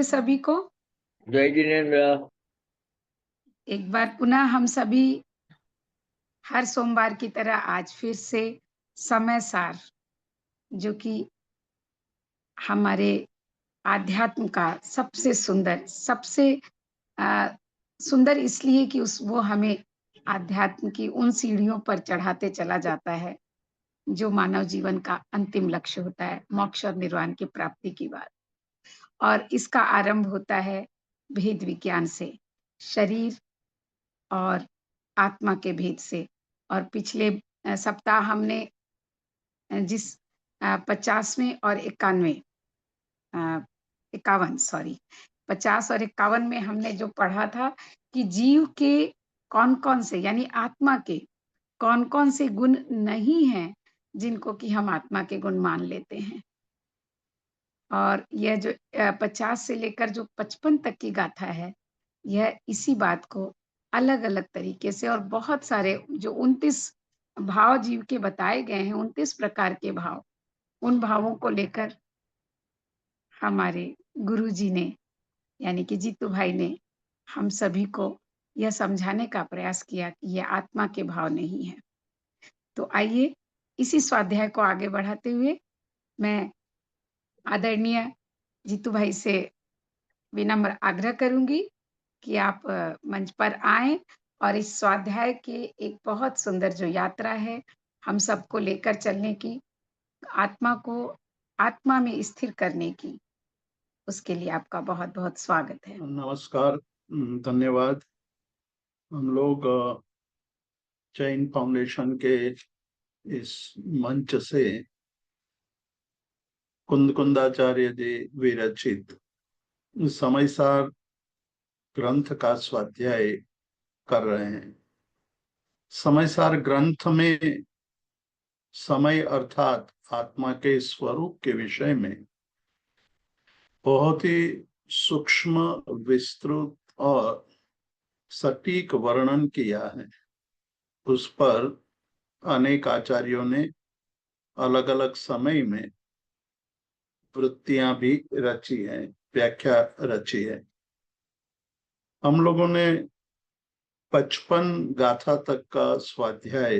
सभी को। जय जिनेन्द्र। एक बार पुनः हम सभी हर सोमवार की तरह आज फिर से समय सार, जो कि हमारे आध्यात्म का सबसे सुंदर, सबसे सुंदर इसलिए कि वो हमें आध्यात्म की उन सीढ़ियों पर चढ़ाते चला जाता है जो मानव जीवन का अंतिम लक्ष्य होता है, मोक्ष और निर्वाण की प्राप्ति की बात। और इसका आरंभ होता है भेद विज्ञान से, शरीर और आत्मा के भेद से। और पिछले सप्ताह हमने जिस 50वें और 51वें 51 सॉरी 50 और 51 में हमने जो पढ़ा था कि जीव के कौन-कौन से, यानी आत्मा के कौन-कौन से गुण नहीं हैं जिनको कि हम आत्मा के गुण मान लेते हैं। और यह जो 50 से लेकर जो 55 तक की गाथा है, यह इसी बात को अलग-अलग तरीके से और बहुत सारे जो 29 भाव जीव के बताए गए हैं, 29 प्रकार के भाव, उन भावों को लेकर हमारे गुरुजी ने, यानी कि जीतू भाई ने हम सभी को यह समझाने का प्रयास किया कि ये आत्मा के भाव नहीं है। तो आइए इसी स्वाध्याय को आगे बढ़ाते हुए मैं आदरणीय जीतू भाई से विनम्र आग्रह करूंगी कि आप मंच पर आएं और इस स्वाध्याय के एक बहुत सुंदर जो यात्रा है हम सबको लेकर चलने की, आत्मा को आत्मा में स्थिर करने की, उसके लिए आपका बहुत बहुत स्वागत है। नमस्कार, धन्यवाद। हम लोग जैन फाउंडेशन के इस मंच से कुंदाचार्य जी विरचित समयसार ग्रंथ का स्वाध्याय कर रहे हैं। समयसार ग्रंथ में समय अर्थात आत्मा के स्वरूप के विषय में बहुत ही सूक्ष्म, विस्तृत और सटीक वर्णन किया है। उस पर अनेक आचार्यों ने अलग अलग समय में वृत्तियां भी रची है, व्याख्या रची है। हम लोगों ने 55 गाथा तक का स्वाध्याय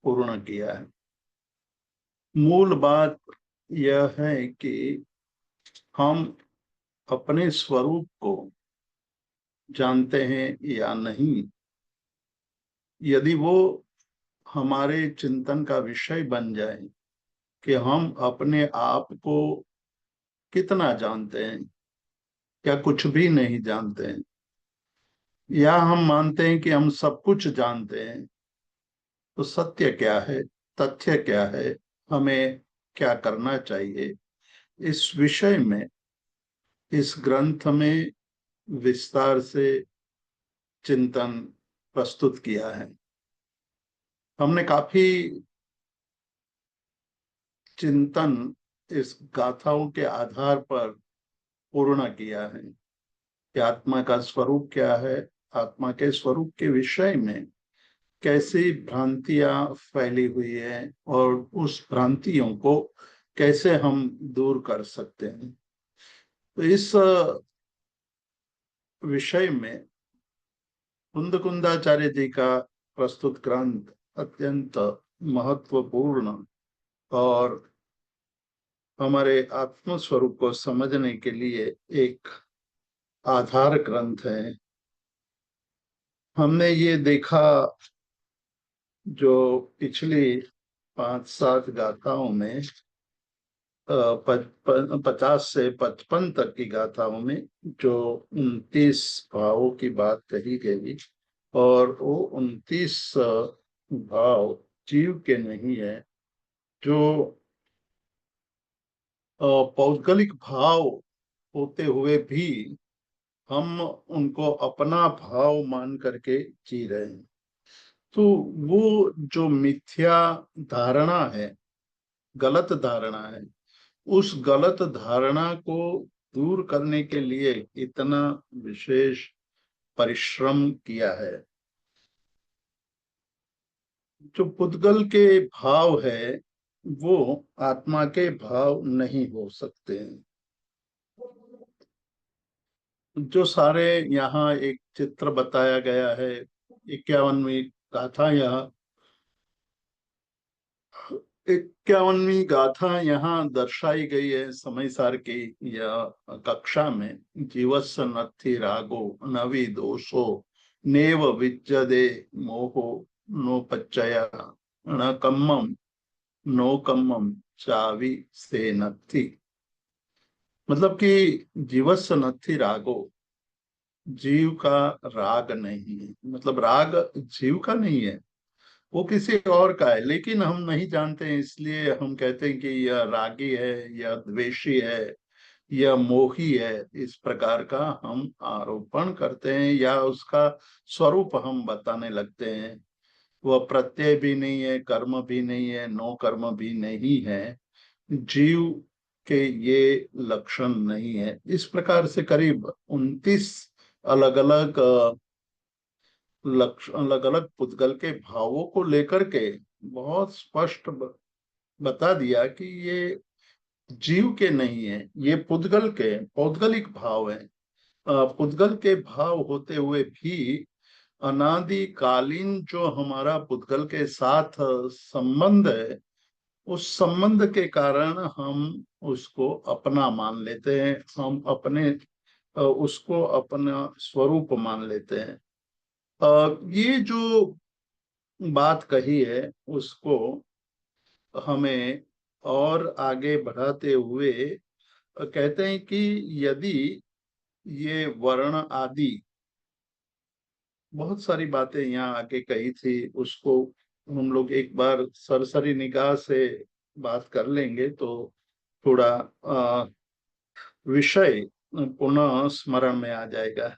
पूर्ण किया है। मूल बात यह है कि हम अपने स्वरूप को जानते हैं या नहीं। यदि वो हमारे चिंतन का विषय बन जाए कि हम अपने आप को कितना जानते हैं या कुछ भी नहीं जानते हैं, या हम मानते हैं कि हम सब कुछ जानते हैं, तो सत्य क्या है, तथ्य क्या है, हमें क्या करना चाहिए, इस विषय में इस ग्रंथ में विस्तार से चिंतन प्रस्तुत किया है। हमने काफी चिंतन इस गाथाओं के आधार पर पूर्ण किया है कि आत्मा का स्वरूप क्या है, आत्मा के स्वरूप के विषय में कैसी भ्रांतियां फैली हुई है और उस भ्रांतियों को कैसे हम दूर कर सकते हैं। तो इस विषय में कुंदाचार्य जी का प्रस्तुत ग्रंथ अत्यंत महत्वपूर्ण और हमारे आत्म स्वरूप को समझने के लिए एक आधार ग्रंथ है। हमने ये देखा जो पिछली 5-7 गाथाओं में 50 से 55 तक की गाथाओं में जो 29 भावों की बात कही गई, और वो 29 भाव जीव के नहीं है, जो पौद्गलिक भाव होते हुए भी हम उनको अपना भाव मान करके जी रहे हैं। तो वो जो मिथ्या धारणा है, गलत धारणा है, उस गलत धारणा को दूर करने के लिए इतना विशेष परिश्रम किया है। जो पुद्गल के भाव है वो आत्मा के भाव नहीं हो सकते हैं। जो सारे यहाँ एक चित्र बताया गया है, 51वीं गाथा यहाँ 51वीं गाथा यहाँ दर्शाई गई है समय सार की यह कक्षा में। जीवस्य नत्थि रागो नवि दोषो नेव विद्यते मोहो नोपच्चय न कम्मम नो कम्मम चावी से नत्थि। मतलब कि जीवस्य नत्थि रागो, जीव का राग नहीं है। मतलब राग जीव का नहीं है, वो किसी और का है, लेकिन हम नहीं जानते हैं, इसलिए हम कहते हैं कि यह रागी है या द्वेषी है या मोही है। इस प्रकार का हम आरोपण करते हैं या उसका स्वरूप हम बताने लगते हैं। वह प्रत्यय भी नहीं है, कर्म भी नहीं है, नो कर्म भी नहीं है। जीव के ये लक्षण नहीं है। इस प्रकार से करीब 29 अलग अलग लक्ष्य, अलग अलग पुद्गल के भावों को लेकर के बहुत स्पष्ट बता दिया कि ये जीव के नहीं है, ये पुद्गल के पौद्गलिक भाव है। पुद्गल के भाव होते हुए भी अनादिकालीन जो हमारा पुद्गल के साथ संबंध है, उस संबंध के कारण हम उसको अपना मान लेते हैं, हम अपने उसको अपना स्वरूप मान लेते हैं। ये जो बात कही है उसको हमें और आगे बढ़ाते हुए कहते हैं कि यदि ये वर्ण आदि बहुत सारी बातें यहाँ आगे कही थी, उसको हम लोग एक बार सरसरी निगाह से बात कर लेंगे तो थोड़ा विषय पुनः स्मरण में आ जाएगा।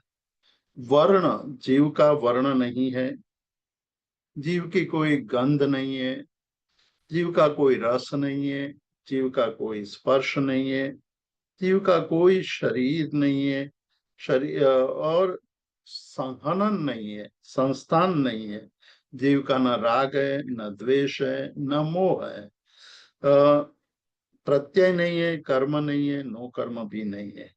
वर्ण, जीव का वर्ण नहीं है, जीव की कोई गंध नहीं है, जीव का कोई रस नहीं है, जीव का कोई स्पर्श नहीं है, जीव का कोई शरीर नहीं है, शरीर और संहनन नहीं है, संस्थान नहीं है। जीव का न राग है, न द्वेष है, न मोह है, प्रत्यय नहीं है, कर्म नहीं है, नो कर्म भी नहीं है।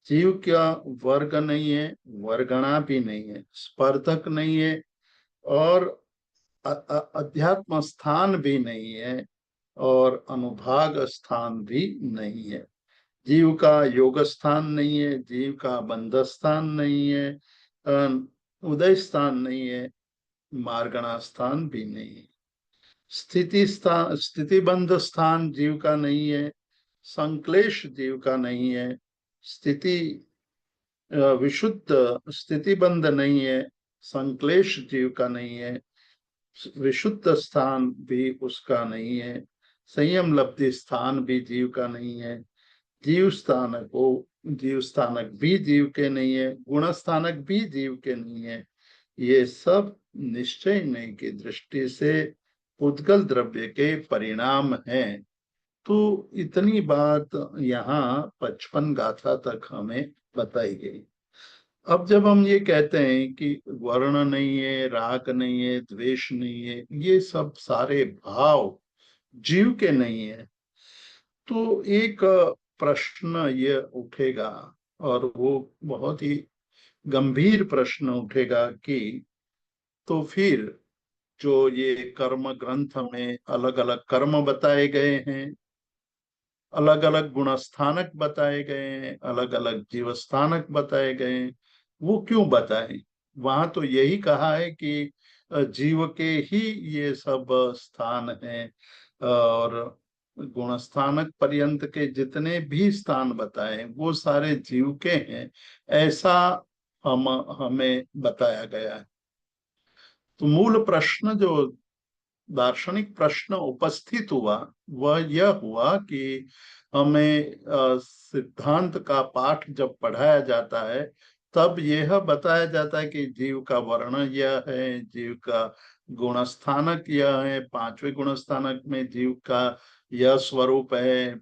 जीव का वर्ग नहीं है, वर्गणा भी नहीं है, स्पर्धक नहीं है, और अध्यात्म स्थान भी नहीं है, और अनुभाग स्थान भी नहीं है। जीव का योग स्थान नहीं है, जीव का बंध स्थान नहीं है, उदय स्थान नहीं है, मार्गणा स्थान भी नहीं है। स्थिति बंध स्थान जीव का नहीं है, संक्लेश जीव का नहीं है, स्थिति विशुद्ध स्थिति बंध नहीं है, संक्लेश जीव का नहीं है, विशुद्ध स्थान भी उसका नहीं है, संयम लब्धि स्थान भी जीव का नहीं है, जीव स्थानक भी जीव के नहीं है, गुण स्थानक भी जीव के नहीं है। ये सब निश्चय नहीं की दृष्टि से उद्गल द्रव्य के परिणाम हैं। तो इतनी बात यहाँ 55 गाथा तक हमें बताई गई। अब जब हम ये कहते हैं कि वर्ण नहीं है, राग नहीं है, द्वेष नहीं है, ये सब सारे भाव जीव के नहीं है, तो एक प्रश्न ये उठेगा, और वो बहुत ही गंभीर प्रश्न उठेगा कि तो फिर जो ये कर्म ग्रंथ में अलग अलग कर्म बताए गए हैं, अलग अलग गुणस्थानक बताए गए हैं, अलग अलग जीव स्थानक बताए गए हैं, वो क्यों बताए? वहां तो यही कहा है कि जीव के ही ये सब स्थान हैं, और गुणस्थानक पर्यंत के जितने भी स्थान बताए वो सारे जीव के हैं, ऐसा हमें बताया गया है। तो मूल प्रश्न जो दार्शनिक प्रश्न उपस्थित हुआ वह यह हुआ कि हमें सिद्धांत का पाठ जब पढ़ाया जाता है तब यह बताया जाता है कि जीव का वर्ण यह है, जीव का गुणस्थानक यह है, 5वें गुणस्थानक में जीव का यह स्वरूप है,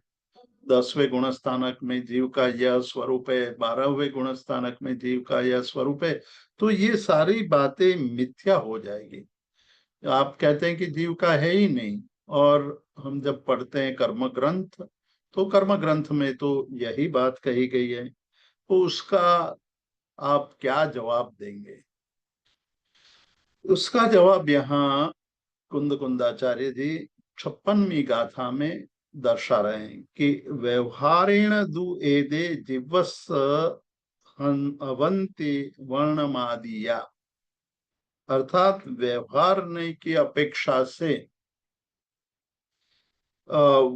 10वें गुणस्थानक में जीव का यह स्वरूप है, 12वें गुणस्थानक में जीव का यह स्वरूप है। तो ये सारी बातें मिथ्या हो जाएगी। आप कहते हैं कि जीव का है ही नहीं, और हम जब पढ़ते हैं कर्म ग्रंथ तो कर्म ग्रंथ में तो यही बात कही गई है। तो उसका आप क्या जवाब देंगे? उसका जवाब यहाँ कुंद कुंदाचार्य जी 56वीं गाथा में दर्शा रहे हैं कि व्यवहारेण दु एदे जीवस अवंति वर्णमादिया, अर्थात व्यवहार नहीं की अपेक्षा से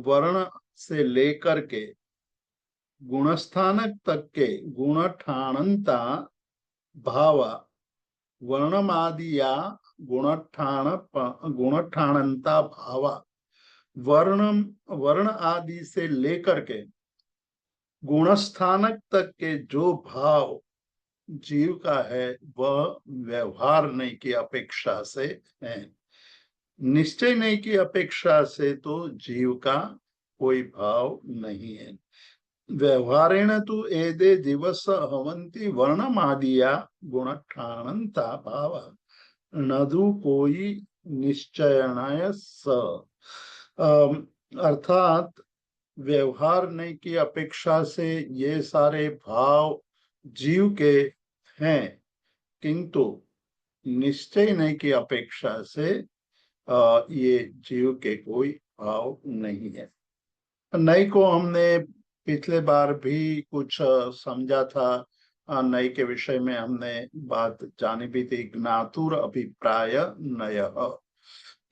वर्ण से लेकर के गुणस्थानक तक के गुणठाणंता भाव, वर्णमादिया गुणठाणंता भाव, वर्ण आदि से लेकर के गुणस्थानक तक के जो भाव जीव का है वह व्यवहार नहीं की अपेक्षा से है। निश्चय नहीं की अपेक्षा से तो जीव का कोई भाव नहीं है। व्यवहारेण तु एदे दिवस हवंती वर्णमादिया गुणठाणंता भाव नदु कोई निश्चयनाय स, अर्थात व्यवहार नहीं की अपेक्षा से ये सारे भाव जीव के हैं, किंतु निश्चय नहीं की अपेक्षा से ये जीव के कोई भाव नहीं है। नई को हमने पिछले बार भी कुछ समझा था। नई के विषय में हमने बात जानी भी थी, ज्ञातुर अभिप्राय नय,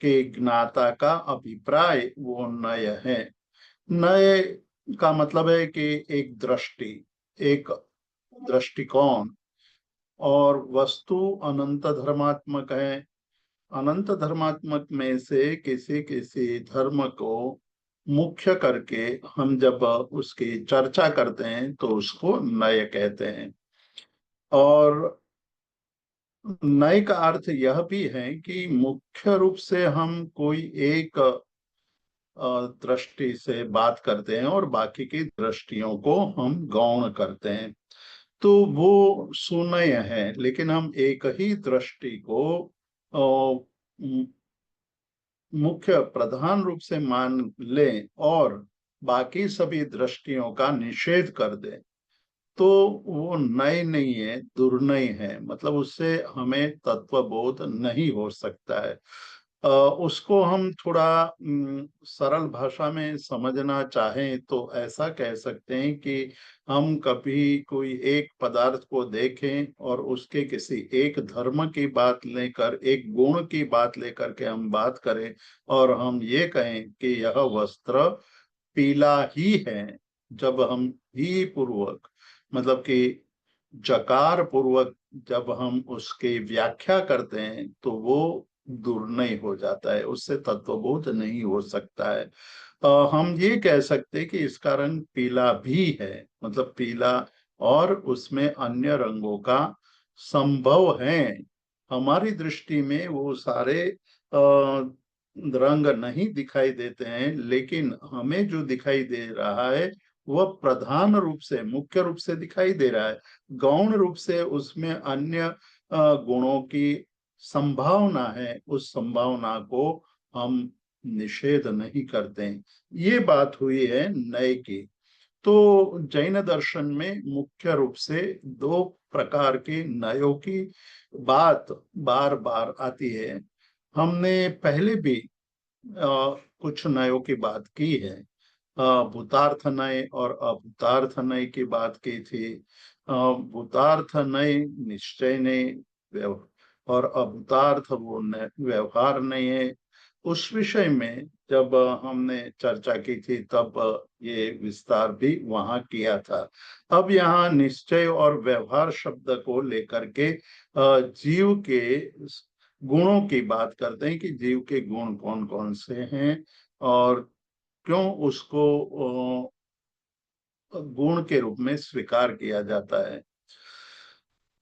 कि ज्ञाता का अभिप्राय वो नय है। नय का मतलब है कि एक दृष्टि, एक दृष्टिकोण, और वस्तु अनंत धर्मात्मक है। अनंत धर्मात्मक में से किसी किसी धर्म को मुख्य करके हम जब उसकी चर्चा करते हैं तो उसको नय कहते हैं। और नय का अर्थ यह भी है कि मुख्य रूप से हम कोई एक दृष्टि से बात करते हैं और बाकी की दृष्टियों को हम गौण करते हैं, तो वो सुनय है। लेकिन हम एक ही दृष्टि को मुख्य प्रधान रूप से मान लें और बाकी सभी दृष्टियों का निषेध कर दें, तो वो नय नहीं है, दुर्नय है। मतलब उससे हमें तत्वबोध नहीं हो सकता है। उसको हम थोड़ा सरल भाषा में समझना चाहें तो ऐसा कह सकते हैं कि हम कभी कोई एक पदार्थ को देखें और उसके किसी एक धर्म की बात लेकर, एक गुण की बात लेकर के हम बात करें और हम ये कहें कि यह वस्त्र पीला ही है, जब हम ही पूर्वक, मतलब कि जकार पूर्वक जब हम उसकी व्याख्या करते हैं तो वो दुर्नय हो जाता है, उससे तत्वबोध नहीं हो सकता है। हम ये कह सकते हैं कि इसका रंग पीला भी है, मतलब पीला और उसमें अन्य रंगों का संभव है। हमारी दृष्टि में वो सारे रंग नहीं दिखाई देते हैं, लेकिन हमें जो दिखाई दे रहा है वह प्रधान रूप से, मुख्य रूप से दिखाई दे रहा है। गौण रूप से उसमें अन्य गुणों की संभावना है, उस संभावना को हम निषेध नहीं करते। ये बात हुई है नय की। तो जैन दर्शन में मुख्य रूप से दो प्रकार के नयों की बात बार बार आती है। हमने पहले भी कुछ नयों की बात की है। भूतार्थ नय और अभूतार्थ नय की बात की थी। भूतार्थ नय निश्चय नय और अभूतार्थ वो व्यवहार नहीं है। उस विषय में जब हमने चर्चा की थी तब ये विस्तार भी वहां किया था। अब यहाँ निश्चय और व्यवहार शब्द को लेकर के जीव के गुणों की बात करते हैं कि जीव के गुण कौन कौन से हैं और क्यों उसको गुण के रूप में स्वीकार किया जाता है।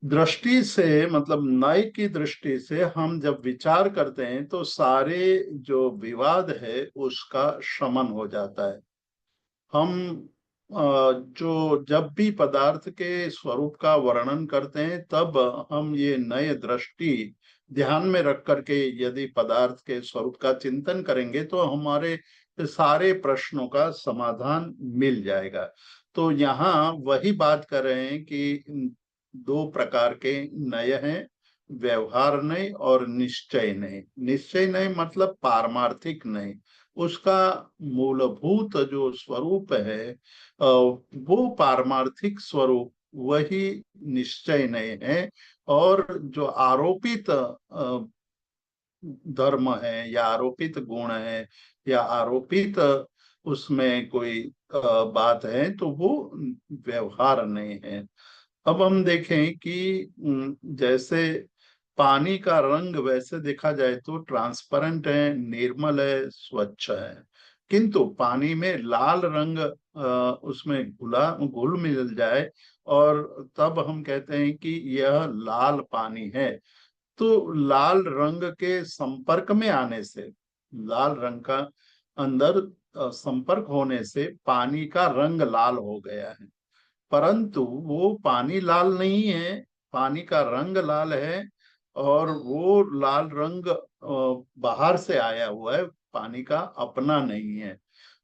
दृष्टि से, मतलब नय की दृष्टि से हम जब विचार करते हैं तो सारे जो विवाद है उसका शमन हो जाता है। हम जो जब भी पदार्थ के स्वरूप का वर्णन करते हैं तब हम ये नए दृष्टि ध्यान में रख करके यदि पदार्थ के स्वरूप का चिंतन करेंगे तो हमारे सारे प्रश्नों का समाधान मिल जाएगा। तो यहाँ वही बात कर रहे हैं कि दो प्रकार के नय हैं, व्यवहार नय और निश्चय नय। निश्चय नय मतलब पारमार्थिक नय, उसका मूलभूत जो स्वरूप है वो पारमार्थिक स्वरूप वही निश्चय नय है। और जो आरोपित धर्म है या आरोपित गुण है या आरोपित उसमें कोई बात है तो वो व्यवहार नहीं है। अब हम देखें कि जैसे पानी का रंग वैसे देखा जाए तो ट्रांसपेरेंट है, निर्मल है, स्वच्छ है, किंतु पानी में लाल रंग उसमें घुल मिल जाए और तब हम कहते हैं कि यह लाल पानी है। तो लाल रंग के संपर्क में आने से, लाल रंग का अंदर संपर्क होने से पानी का रंग लाल हो गया है, परंतु वो पानी लाल नहीं है, पानी का रंग लाल है। और वो लाल रंग बाहर से आया हुआ है, पानी का अपना नहीं है।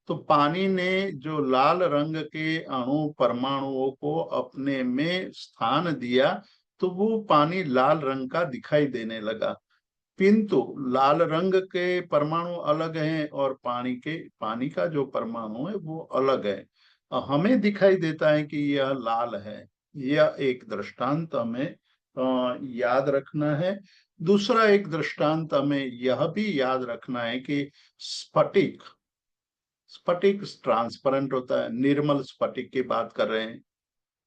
तो पानी ने जो लाल रंग के अणु परमाणुओं को अपने में स्थान दिया तो वो पानी लाल रंग का दिखाई देने लगा। किंतु लाल रंग के परमाणु अलग हैं और पानी का जो परमाणु है वो अलग है। हमें दिखाई देता है कि यह लाल है। यह एक दृष्टांत हमें याद रखना है। दूसरा एक दृष्टांत हमें यह भी याद रखना है कि स्फटिक स्फटिक ट्रांसपेरेंट होता है, निर्मल स्फटिक की बात कर रहे हैं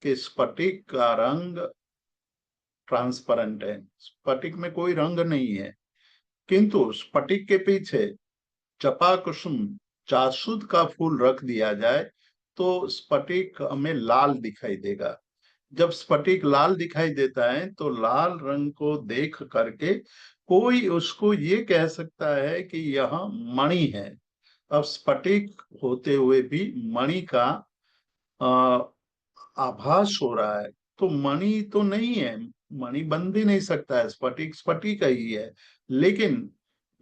कि स्फटिक का रंग ट्रांसपेरेंट है, स्फटिक में कोई रंग नहीं है। किंतु स्फटिक के पीछे जपा कुसुम जासूद का फूल रख दिया जाए तो स्फटिक हमें लाल दिखाई देगा। जब स्फटिक लाल दिखाई देता है तो लाल रंग को देख करके कोई उसको ये कह सकता है कि यह मणि है। अब स्फटिक होते हुए भी मणि का आभास हो रहा है, तो मणि तो नहीं है, मणि बन भी नहीं सकता है, स्फटिक स्फटिक ही है। लेकिन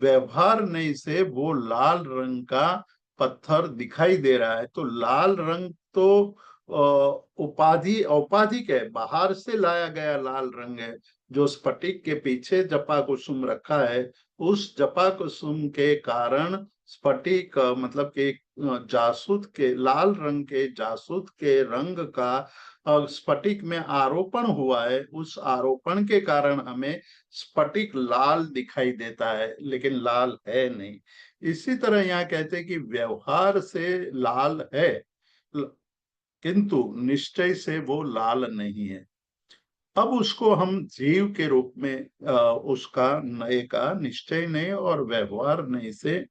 व्यवहार नहीं से वो लाल रंग का पत्थर दिखाई दे रहा है। तो लाल रंग तो उपाधि औपाधिक है, बाहर से लाया गया लाल रंग है। जो स्फटिक के पीछे जपा कुसुम रखा है, उस जपा कुसुम के कारण स्फटिक मतलब कि जासूद के लाल रंग के जासूद के रंग का स्फटिक में आरोपण हुआ है। उस आरोपण के कारण हमें स्फटिक लाल दिखाई देता है, लेकिन लाल है नहीं। इसी तरह यहाँ कहते हैं कि व्यवहार से लाल है किंतु निश्चय से वो लाल नहीं है। अब उसको हम जीव के रूप में उसका नए का निश्चय नए और व्यवहार नए से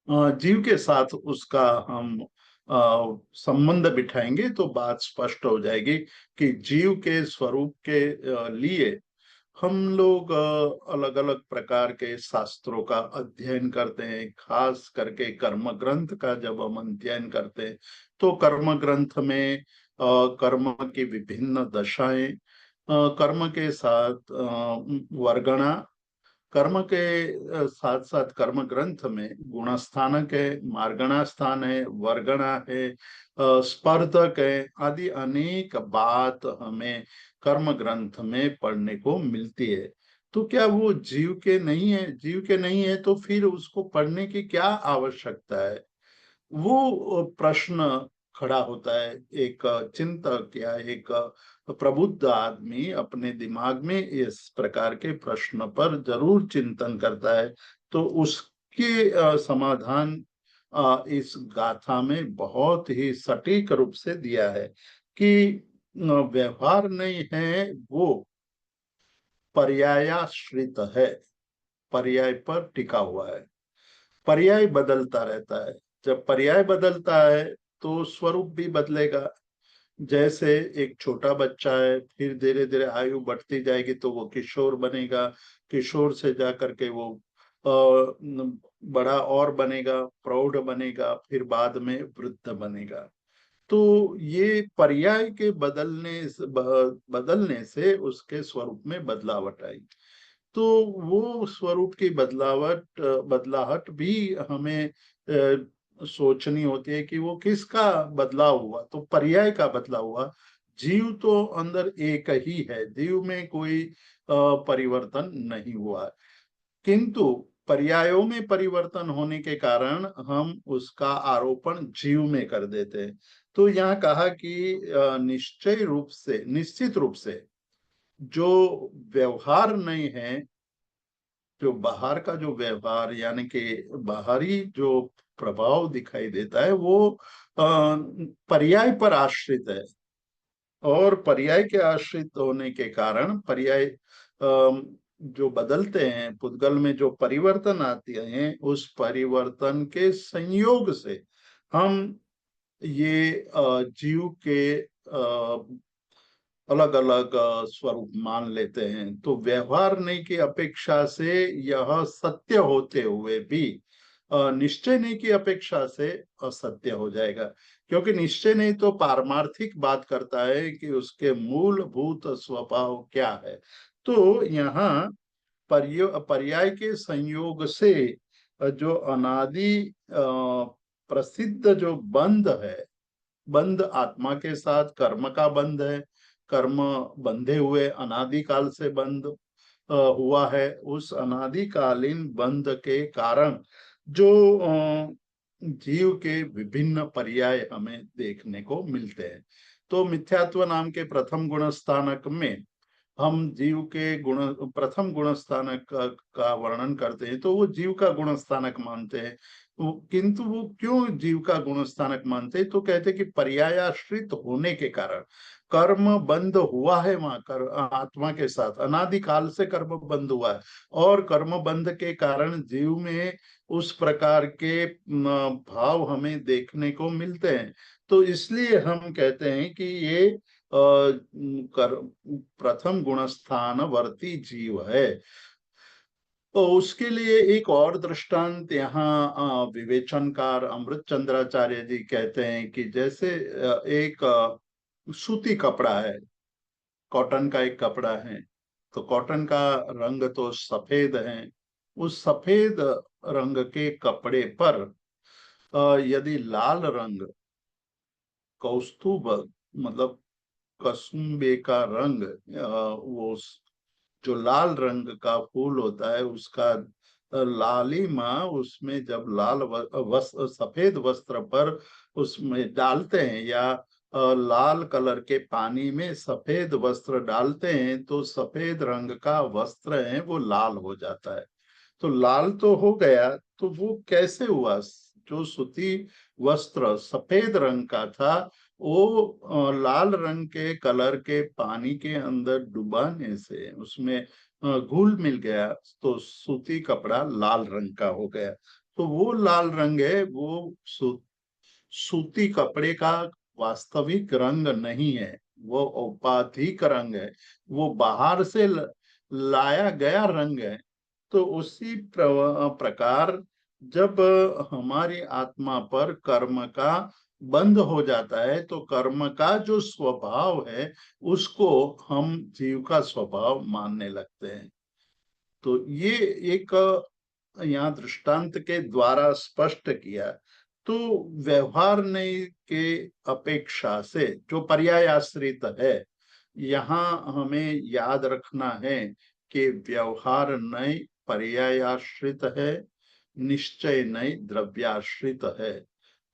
जीव के साथ उसका हम संबंध बिठाएंगे तो बात स्पष्ट हो जाएगी कि जीव के स्वरूप के लिए हम लोग अलग अलग प्रकार के शास्त्रों का अध्ययन करते हैं। खास करके कर्म ग्रंथ का जब हम अध्ययन करते हैं तो कर्म ग्रंथ में कर्म की विभिन्न दशाएं, कर्म के साथ वर्गणा, कर्म के साथ साथ कर्म ग्रंथ में गुणस्थानक है, मार्गणा स्थान है, वर्गणा है, स्पर्धक है, आदि अनेक बात हमें कर्म ग्रंथ में पढ़ने को मिलती है। तो क्या वो जीव के नहीं है? जीव के नहीं है तो फिर उसको पढ़ने की क्या आवश्यकता है? वो प्रश्न खड़ा होता है। एक चिंतक या एक प्रबुद्ध आदमी अपने दिमाग में इस प्रकार के प्रश्न पर जरूर चिंतन करता है। तो उसके समाधान इस गाथा में बहुत ही सटीक रूप से दिया है कि व्यवहार नहीं है, वो पर्यायाश्रित है, पर्याय पर टिका हुआ है, पर्याय बदलता रहता है। जब पर्याय बदलता है तो स्वरूप भी बदलेगा। जैसे एक छोटा बच्चा है, फिर धीरे धीरे आयु बढ़ती जाएगी तो वो किशोर बनेगा, किशोर से जाकर के वो बड़ा और बनेगा, प्रौढ़ बनेगा, फिर बाद में वृद्ध बनेगा। तो ये पर्याय के बदलने से उसके स्वरूप में बदलावट आई। तो वो स्वरूप की बदलाहट भी हमें सोचनी होती है कि वो किसका बदलाव हुआ, तो पर्याय का बदलाव हुआ। जीव तो अंदर एक ही है, जीव में कोई परिवर्तन नहीं हुआ, किंतु पर्यायों में परिवर्तन होने के कारण हम उसका आरोपण जीव में कर देते हैं। तो यहाँ कहा कि निश्चित रूप से जो व्यवहार नहीं है, जो बाहर का जो व्यवहार यानी कि बाहरी जो प्रभाव दिखाई देता है, वो पर्याय पर आश्रित है। और पर्याय के आश्रित होने के कारण पर्याय जो बदलते हैं, पुद्गल में जो परिवर्तन आते हैं, उस परिवर्तन के संयोग से हम ये जीव के अलग अलग स्वरूप मान लेते हैं। तो व्यवहार नहीं की अपेक्षा से यह सत्य होते हुए भी निश्चय नहीं की अपेक्षा से असत्य हो जाएगा, क्योंकि निश्चय नहीं तो पारमार्थिक बात करता है कि उसके मूलभूत स्वभाव क्या है। तो यहाँ पर्याय के संयोग से जो अनादि प्रसिद्ध जो बंध है, बंध आत्मा के साथ कर्म का बंध है, कर्म बंधे हुए अनादिकाल से बंध हुआ है। उस अनादिकालीन बंध के कारण जो जीव के विभिन्न पर्याय हमें देखने को मिलते हैं। तो मिथ्यात्व नाम के प्रथम गुण स्थानक में हम जीव के गुण, प्रथम गुण स्थानक का वर्णन करते हैं, तो वो जीव का गुण स्थानक मानते हैं। किंतु वो क्यों जीव का गुण स्थानक मानते हैं, तो कहते हैं कि पर्यायाश्रित होने के कारण कर्म बंद हुआ है वहां, आत्मा के साथ अनादिकाल से कर्म बंद हुआ है, और कर्म बंद के कारण जीव में उस प्रकार के भाव हमें देखने को मिलते हैं। तो इसलिए हम कहते हैं कि ये प्रथम गुणस्थान वर्ती जीव है। तो उसके लिए एक और दृष्टांत यहाँ विवेचनकार अमृत चंद्राचार्य जी कहते हैं कि जैसे एक सूती कपड़ा है, कॉटन का एक कपड़ा है, तो कॉटन का रंग तो सफेद है। उस सफेद रंग के कपड़े पर यदि लाल रंग, कौस्तुभ मतलब कसूंबे का रंग, वो जो लाल रंग का फूल होता है उसका लालिमा उसमें जब वस्त्र, सफेद वस्त्र पर उसमें डालते हैं, या लाल कलर के पानी में सफेद वस्त्र डालते हैं, तो सफेद रंग का वस्त्र है वो लाल हो जाता है। तो लाल तो हो गया, तो वो कैसे हुआ? जो सूती वस्त्र सफेद रंग का था, वो लाल रंग के कलर के पानी के अंदर डुबाने से उसमें घुल मिल गया, तो सूती कपड़ा लाल रंग का हो गया। तो वो लाल रंग है, वो सूती कपड़े का वास्तविक रंग नहीं है, वो औपाधिक रंग है, वो बाहर से लाया गया रंग है। तो उसी प्रकार जब हमारी आत्मा पर कर्म का बंध हो जाता है, तो कर्म का जो स्वभाव है उसको हम जीव का स्वभाव मानने लगते हैं। तो ये एक यहाँ दृष्टांत के द्वारा स्पष्ट किया। तो व्यवहार नय के अपेक्षा से जो पर्याय आश्रित है, यहाँ हमें याद रखना है कि व्यवहार नय पर्यायाश्रित है, निश्चय नय द्रव्याश्रित है।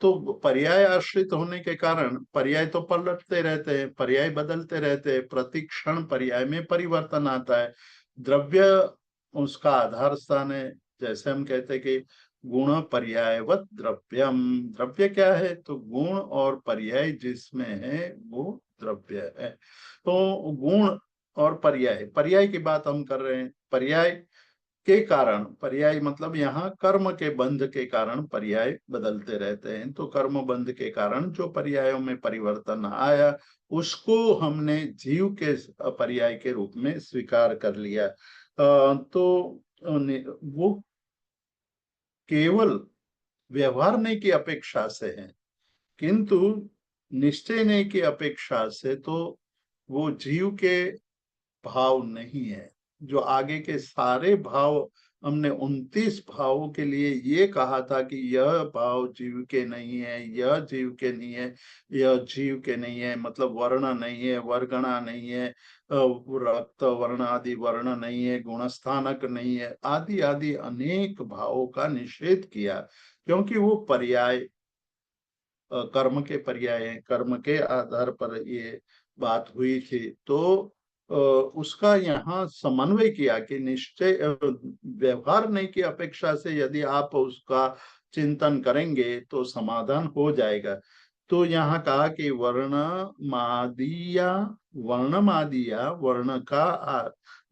तो पर्याय आश्रित होने के कारण पर्याय तो पलटते रहते हैं, पर्याय बदलते रहते हैं, प्रति क्षण पर्याय में परिवर्तन आता है। द्रव्य उसका आधार स्थान है। जैसे हम कहते हैं कि गुण पर्यायवत द्रव्यम, द्रव्य क्या है? तो गुण और पर्याय जिसमें है वो द्रव्य है। तो गुण और पर्याय, पर्याय की बात हम कर रहे हैं। पर्याय के कारण, पर्याय मतलब यहाँ कर्म के बंध के कारण पर्याय बदलते रहते हैं। तो कर्म बंध के कारण जो पर्यायों में परिवर्तन आया, उसको हमने जीव के पर्याय के रूप में स्वीकार कर लिया। तो वो केवल व्यवहार नहीं की अपेक्षा से है, किंतु निश्चय नहीं की अपेक्षा से तो वो जीव के भाव नहीं है। जो आगे के सारे भाव हमने 29 भावों के लिए ये कहा था कि यह भाव जीव के नहीं है, यह जीव के नहीं है, यह जीव के नहीं है, मतलब वर्ण नहीं है, वर्गणा नहीं है, रक्त वर्ण आदि वर्ण नहीं है, गुणस्थानक नहीं है, आदि आदि अनेक भावों का निषेध किया, क्योंकि वो पर्याय कर्म के पर्याय हैं, कर्म के आधार पर ये बात हुई थी। तो उसका यहाँ समन्वय किया कि निश्चय व्यवहार नहीं की अपेक्षा से यदि आप उसका चिंतन करेंगे तो समाधान हो जाएगा। तो यहाँ कहा कि वर्णमादिया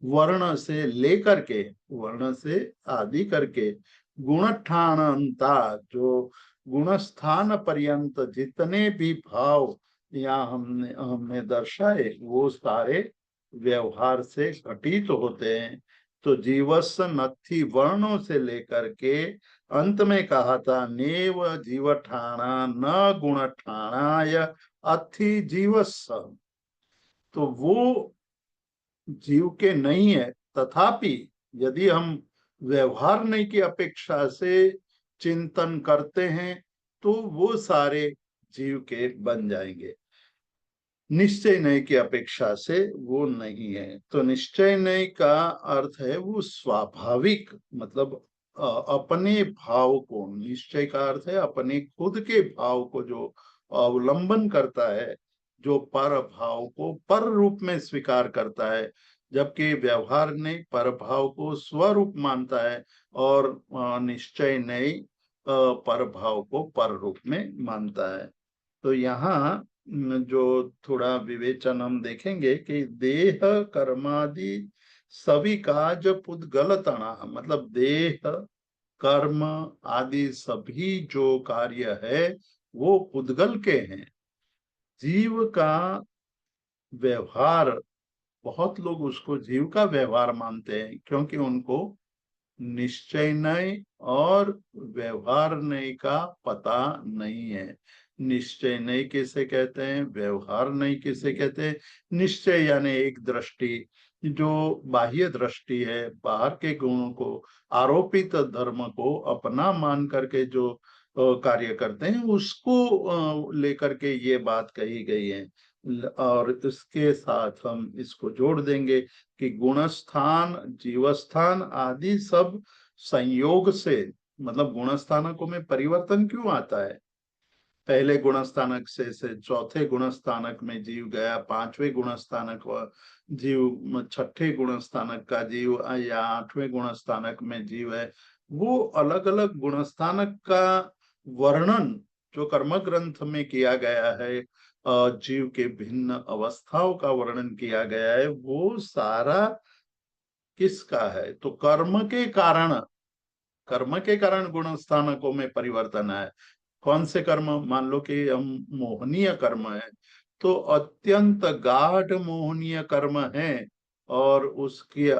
वर्ण से लेकर के, वर्ण से आदि करके गुणठानंता, जो गुणस्थान पर्यंत जितने भी भाव यहाँ हमने हमने दर्शाए वो सारे व्यवहार से घटित होते हैं। तो जीवस्य नत्थि वर्णों से लेकर के अंत में कहा था नेव जीवठाणा न गुणठाणाय अथि जीवस्य, तो वो जीव के नहीं है, तथापि यदि हम व्यवहार नहीं की अपेक्षा से चिंतन करते हैं तो वो सारे जीव के बन जाएंगे। निश्चय नहीं की अपेक्षा से वो नहीं है। तो निश्चय नहीं का अर्थ है वो स्वाभाविक, मतलब अपने भाव को, निश्चय का अर्थ है अपने खुद के भाव को जो अवलंबन करता है, जो पर भाव को पर रूप में स्वीकार करता है, जबकि व्यवहार ने पर भाव को स्वरूप मानता है और निश्चय नहीं पर भाव को पर रूप में मानता है। तो यहाँ जो थोड़ा विवेचन हम देखेंगे कि देह कर्मादि सभी काज पुद्गल तना, मतलब देह कर्म आदि सभी जो कार्य है वो पुद्गल के हैं। जीव का व्यवहार, बहुत लोग उसको जीव का व्यवहार मानते हैं क्योंकि उनको निश्चय नहीं और व्यवहार नहीं का पता नहीं है। निश्चय नहीं किसे कहते हैं, व्यवहार नहीं किसे कहते हैं। निश्चय यानी एक दृष्टि, जो बाह्य दृष्टि है, बाहर के गुणों को, आरोपित धर्म को अपना मान करके जो कार्य करते हैं उसको लेकर के ये बात कही गई है। और इसके साथ हम इसको जोड़ देंगे कि गुणस्थान जीवस्थान आदि सब संयोग से, मतलब गुणस्थानकों में परिवर्तन क्यों आता है, पहले गुणस्थानक से चौथे गुणस्थानक में जीव गया, पांचवें गुणस्थानक जीव, छठे गुणस्थानक का जीव या आठवें गुणस्थानक में जीव है, वो अलग अलग गुणस्थानक का वर्णन जो कर्म ग्रंथ में किया गया है, जीव के भिन्न अवस्थाओं का वर्णन किया गया है, वो सारा किसका है, तो कर्म के कारण गुण स्थानकों में परिवर्तन है। कौन से कर्म, मान लो कि हम मोहनीय कर्म है, तो अत्यंत गाढ़ मोहनीय कर्म है और उसकी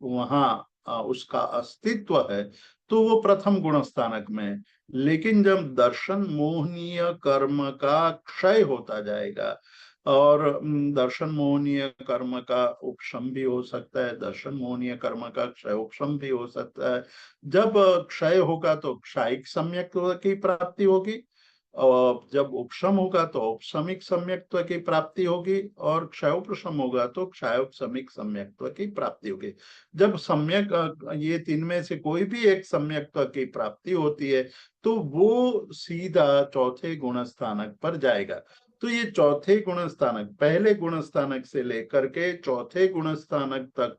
वहां उसका अस्तित्व है, तो वो प्रथम गुण स्थानक में है। लेकिन जब दर्शन मोहनीय कर्म का क्षय होता जाएगा, और दर्शन मोहनीय कर्म का उपशम भी हो सकता है, दर्शन मोहनीय कर्म का क्षय उपशम भी हो सकता है। जब क्षय होगा तो क्षयिक सम्यक्त्व की प्राप्ति होगी, और जब उपशम होगा तो औपशमिक सम्यक्त्व की प्राप्ति होगी, और क्षयोपशम होगा तो क्षयोपशमिक सम्यक्त्व की प्राप्ति होगी। जब सम्यक ये तीन में से कोई भी एक सम्यक्त्व की प्राप्ति होती है तो वो सीधा चौथे गुण स्थानक पर जाएगा। तो ये चौथे गुण स्थानक, पहले गुण स्थानक से लेकर के चौथे गुण स्थानक तक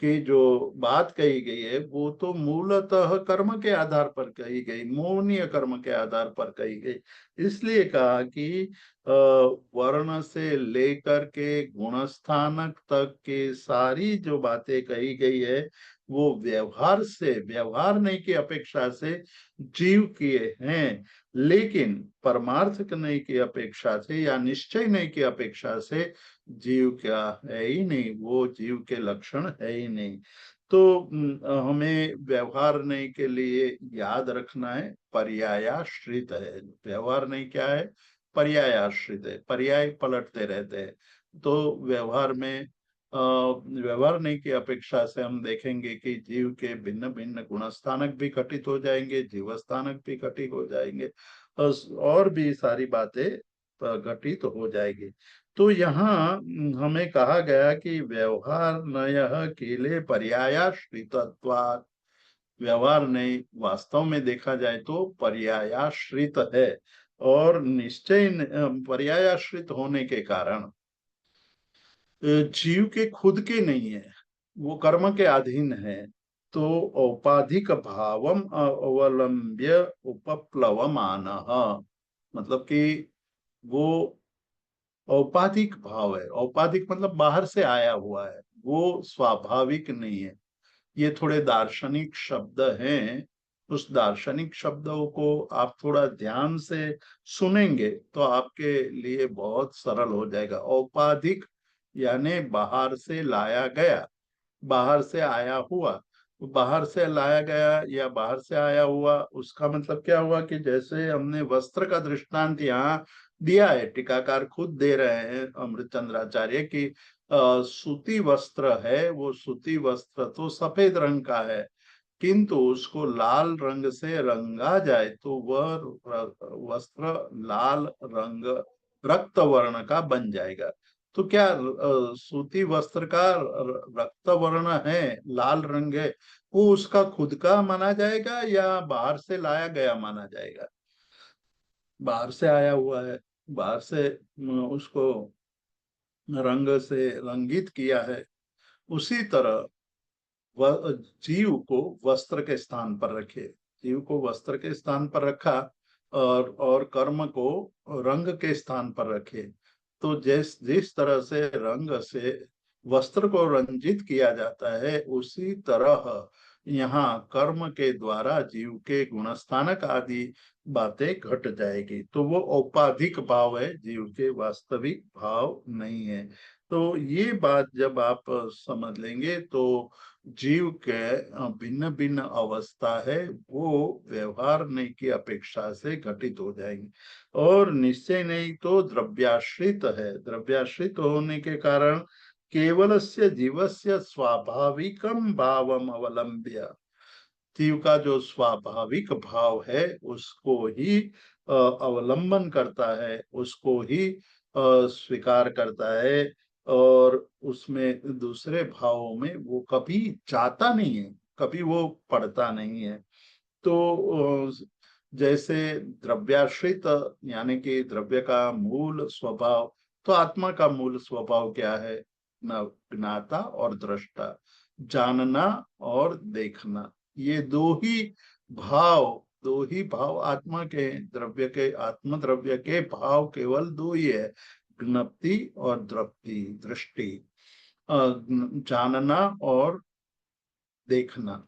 की जो बात कही गई है वो तो मूलतः कर्म के आधार पर कही गई, मोहनीय कर्म के आधार पर कही गई। इसलिए कहा कि वर्ण से लेकर के गुण स्थानक तक के सारी जो बातें कही गई है वो व्यवहार नहीं की अपेक्षा से जीव किए हैं, लेकिन परमार्थ नहीं की अपेक्षा से या निश्चय नहीं की अपेक्षा से जीव क्या है ही नहीं, वो जीव के लक्षण है ही नहीं। तो हमें व्यवहार नहीं के लिए याद रखना है पर्यायाश्रित है। व्यवहार नहीं क्या है, पर्यायाश्रित है, पर्याय पलटते रहते हैं। तो व्यवहार में व्यवहार नहीं की अपेक्षा से हम देखेंगे कि जीव के भिन्न भिन्न गुणस्थानक भी घटित हो जाएंगे, जीवस्थानक भी घटित हो जाएंगे, और भी सारी बातें घटित हो जाएगी। तो यहाँ हमें कहा गया कि व्यवहार नयः कीले पर्यायाश्रितत्वात्, व्यवहार नहीं वास्तव में देखा जाए तो पर्यायाश्रित है, और निश्चय पर्यायाश्रित होने के कारण जीव के खुद के नहीं है, वो कर्म के अधीन है। तो औपाधिक भावम अवलंब्य उपप्लवमान, मतलब कि वो औपाधिक भाव है। औपाधिक मतलब बाहर से आया हुआ है, वो स्वाभाविक नहीं है। ये थोड़े दार्शनिक शब्द हैं। उस दार्शनिक शब्दों को आप थोड़ा ध्यान से सुनेंगे तो आपके लिए बहुत सरल हो जाएगा। औपाधिक यानी बाहर से लाया गया, बाहर से आया हुआ। बाहर से लाया गया या बाहर से आया हुआ, उसका मतलब क्या हुआ कि जैसे हमने वस्त्र का दृष्टांत यहाँ दिया है, टीकाकार खुद दे रहे हैं अमृतचंद्राचार्य की, सूती वस्त्र है, वो सूती वस्त्र तो सफेद रंग का है, किंतु उसको लाल रंग से रंगा जाए तो वह वस्त्र लाल रंग रक्त वर्ण का बन जाएगा। तो क्या सूती वस्त्र का रक्त वर्ण है, लाल रंग है, वो उसका खुद का माना जाएगा या बाहर से लाया गया माना जाएगा? बाहर से आया हुआ है, बाहर से उसको रंग से रंगित किया है। उसी तरह वह जीव को वस्त्र के स्थान पर रखे, जीव को वस्त्र के स्थान पर रखा, और कर्म को रंग के स्थान पर रखे। तो जिस जिस तरह से रंग से वस्त्र को रंजित किया जाता है, उसी तरह यहाँ कर्म के द्वारा जीव के गुणस्थानक आदि बातें घट जाएगी। तो वो औपाधिक भाव है, जीव के वास्तविक भाव नहीं है। तो ये बात जब आप समझ लेंगे तो जीव के भिन्न भिन्न अवस्था है, वो व्यवहार नहीं की अपेक्षा से घटित हो जाएंगे। और निश्चय नहीं तो द्रव्याश्रित है, द्रव्याश्रित होने के कारण केवलस्य जीवस्य स्वाभाविकम भावम अवलंब्य, जीव का जो स्वाभाविक भाव है उसको ही अवलंबन करता है, उसको ही स्वीकार करता है, और उसमें दूसरे भावों में वो कभी जाता नहीं है, कभी वो पड़ता नहीं है। तो जैसे द्रव्याश्रित यानी कि द्रव्य का मूल स्वभाव, तो आत्मा का मूल स्वभाव क्या है? न ज्ञाता और दृष्टा, जानना और देखना, ये भाव दो ही भाव आत्मा के, द्रव्य के, आत्म द्रव्य के भाव केवल दो ही है, ज्ञप्ति और दृप्ति, दृष्टि, जानना और देखना।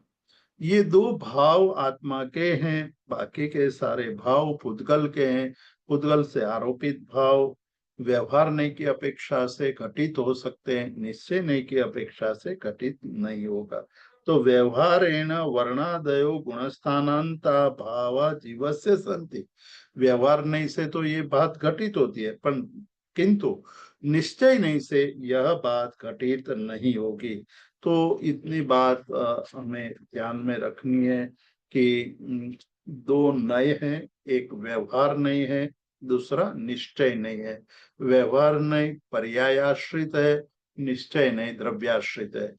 ये दो भाव आत्मा के हैं, बाकी के सारे भाव पुद्गल के हैं। पुद्गल से आरोपित भाव व्यवहार नहीं की अपेक्षा से घटित हो सकते हैं, निश्चय नहीं की अपेक्षा से घटित नहीं होगा। तो व्यवहारेण वर्णादयो गुणस्थानांता भावा जीवस्य संति, व्यवहार नहीं से तो ये बात घटित होती है, पर किंतु निश्चय नहीं से यह बात घटित नहीं होगी। तो इतनी बात हमें ध्यान में रखनी है कि दो नय हैं, एक व्यवहार नहीं है, दूसरा निश्चय नहीं है। व्यवहार नहीं पर्यायाश्रित है, निश्चय नहीं द्रव्याश्रित है।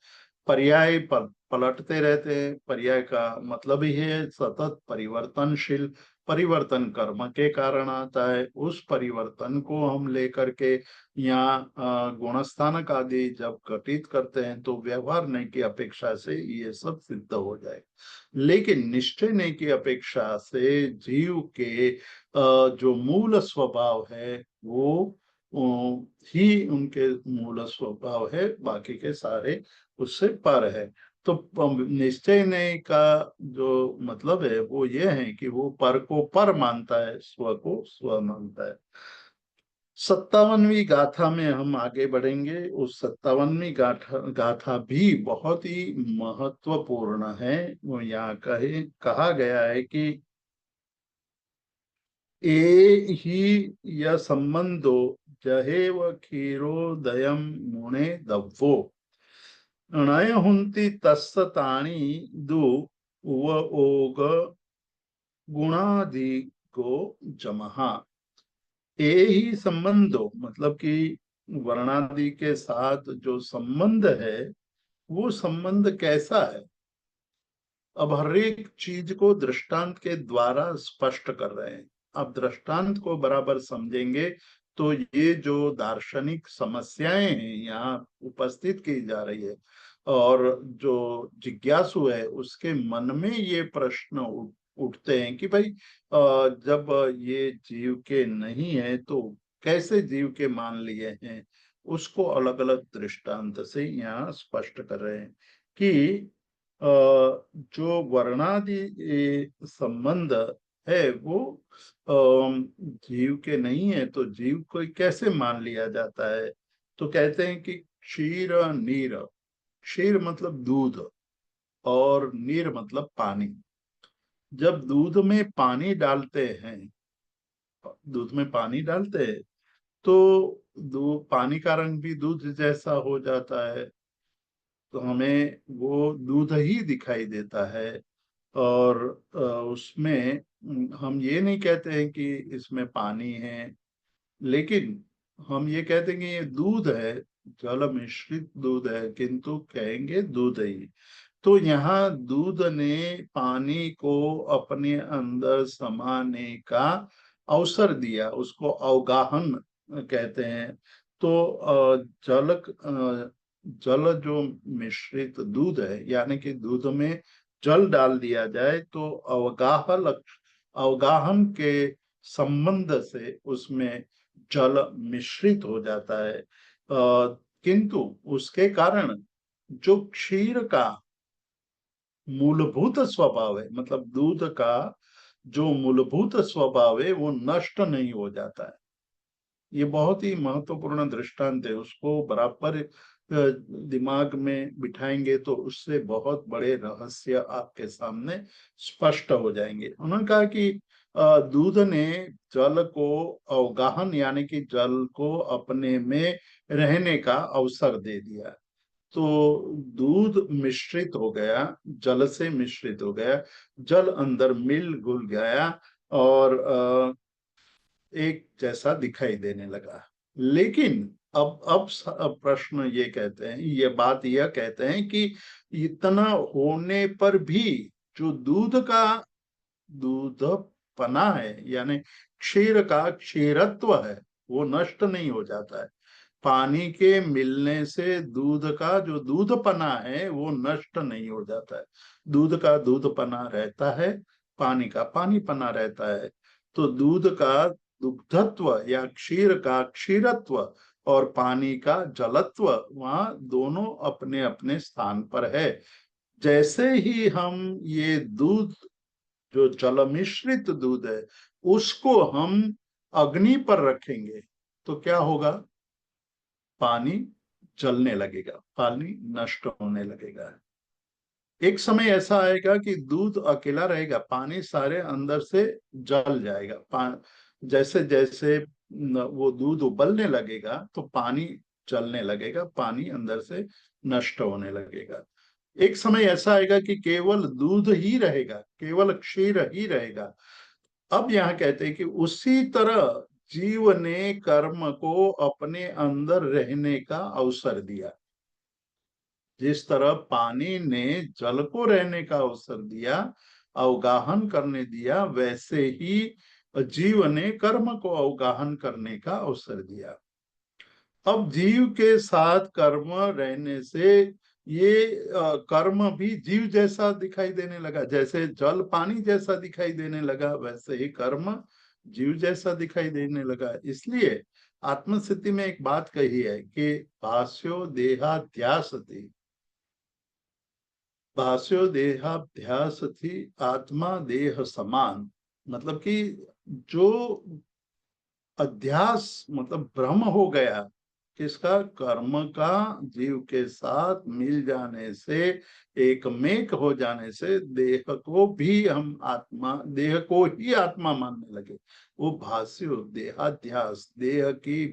पर्याय पलटते रहते हैं, पर्याय का मतलब ही है सतत परिवर्तनशील, परिवर्तन कर्म के कारण आता है, उस परिवर्तन को हम लेकर के यहाँ गुणस्थानक आदि जब घटित करते हैं तो व्यवहार नहीं की अपेक्षा से ये सब सिद्ध हो जाए। लेकिन निश्चय नहीं की अपेक्षा से जीव के जो मूल स्वभाव है वो ही उनके मूल स्वभाव है, बाकी के सारे उससे पर है। तो निश्चय नहीं का जो मतलब है वो ये है कि वो पर को पर मानता है, स्व को स्व मानता है। 57वीं गाथा में हम आगे बढ़ेंगे। उस 57वीं गाथा भी बहुत ही महत्वपूर्ण है। वो यहाँ कहा गया है कि ए ही यह संबंधो जहेव क्षीरोदयम मुने दव्वो, अणय हुंति तस्य तानि दु उव ओग गुणादिको जमहा। ये ही संबंधो मतलब कि वर्णादि के साथ जो संबंध है वो संबंध कैसा है। अब हर एक चीज को दृष्टांत के द्वारा स्पष्ट कर रहे हैं। अब दृष्टांत को बराबर समझेंगे तो ये जो दार्शनिक समस्याएं हैं यहाँ उपस्थित की जा रही है और जो जिज्ञासु है उसके मन में ये प्रश्न उठते हैं कि भाई जब ये जीव के नहीं है तो कैसे जीव के मान लिए हैं, उसको अलग अलग दृष्टांत से यहाँ स्पष्ट कर रहे हैं कि जो वर्णादि संबंध है वो जीव के नहीं है तो जीव को कैसे मान लिया जाता है। तो कहते हैं कि क्षीर नीर, क्षीर मतलब दूध और नीर मतलब पानी। जब दूध में पानी डालते हैं, दूध में पानी डालते हैं तो दूध पानी का रंग भी दूध जैसा हो जाता है, तो हमें वो दूध ही दिखाई देता है। और उसमें हम ये नहीं कहते हैं कि इसमें पानी है, लेकिन हम ये कहते हैं कि ये दूध है, जल मिश्रित दूध है, किंतु कहेंगे दूध ही। तो यहाँ दूध ने पानी को अपने अंदर समाने का अवसर दिया, उसको अवगाहन कहते हैं। तो जल जो मिश्रित दूध है यानी कि दूध में जल डाल दिया जाए तो अवगाहन के संबंध से उसमें जल मिश्रित हो जाता है। किंतु उसके कारण जो क्षीर का मूलभूत स्वभाव है, मतलब दूध का जो मूलभूत स्वभाव है वो नष्ट नहीं हो जाता है। ये बहुत ही महत्वपूर्ण दृष्टांत है, उसको बराबर दिमाग में बिठाएंगे तो उससे बहुत बड़े रहस्य आपके सामने स्पष्ट हो जाएंगे। उन्होंने कहा कि दूध ने जल को अवगाहन यानी कि जल को अपने में रहने का अवसर दे दिया। तो दूध मिश्रित हो गया, जल से मिश्रित हो गया, जल अंदर मिल घुल गया और एक जैसा दिखाई देने लगा। लेकिन अब प्रश्न ये कहते हैं, ये बात यह कहते हैं कि इतना होने पर भी जो दूध पना है यानी क्षीर का क्षीरत्व है वो नष्ट नहीं हो जाता है। पानी के मिलने से दूध का जो दूध पना है वो नष्ट नहीं हो जाता है। दूध का दूध पना रहता है, पानी का पानी पना रहता है। तो दूध का दुग्धत्व या क्षीर का क्षीरत्व और पानी का जलत्व वहां दोनों अपने अपने स्थान पर है। जैसे ही हम ये दूध जो जल मिश्रित दूध है उसको हम अग्नि पर रखेंगे तो क्या होगा, पानी जलने लगेगा, पानी नष्ट होने लगेगा। एक समय ऐसा आएगा कि दूध अकेला रहेगा, पानी सारे अंदर से जल जाएगा। जैसे जैसे वो दूध उबलने लगेगा तो पानी जलने लगेगा, पानी अंदर से नष्ट होने लगेगा। एक समय ऐसा आएगा कि केवल दूध ही रहेगा, केवल क्षीर ही रहेगा। अब यहाँ कहते हैं कि उसी तरह जीव ने कर्म को अपने अंदर रहने का अवसर दिया। जिस तरह पानी ने जल को रहने का अवसर दिया, अवगाहन करने दिया, वैसे ही जीव ने कर्म को अवगाहन करने का अवसर दिया। अब जीव के साथ कर्म रहने से ये कर्म भी जीव जैसा दिखाई देने लगा। जैसे जल पानी जैसा दिखाई देने लगा वैसे ही कर्म जीव जैसा दिखाई देने लगा। इसलिए आत्मस्थिति में एक बात कही है कि भाष्यो देहाध्यास थी, भाष्यो देहाध्यास थी आत्मा देह समान। मतलब कि जो अध्यास मतलब भ्रम हो गया किसका, कर्म का, जीव के साथ मिल जाने से, एक मेक हो जाने से देह को भी हम आत्मा, देह को ही आत्मा मानने लगे। वो भाष्य देहाध्यास, देह की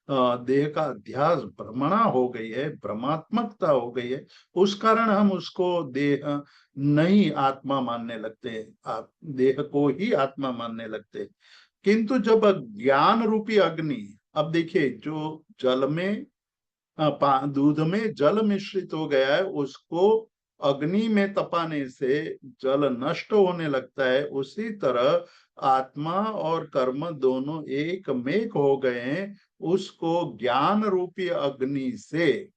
देह का अध्यास भ्रमणा हो गई है, भ्रमात्मकता हो गई है, उस कारण हम उसको देह नहीं आत्मा मानने लगते हैं, देह को ही आत्मा मानने लगते हैं। किंतु जब ज्ञान रूपी अग्नि, अब देखिए जो जल में दूध में जल मिश्रित हो गया है, उसको अग्नि में तपाने से जल नष्ट होने लगता है, उसी तरह आत्मा और कर्म दोनों एक मेक हो गए हैं, उसको ज्ञान रूपी अग्नि से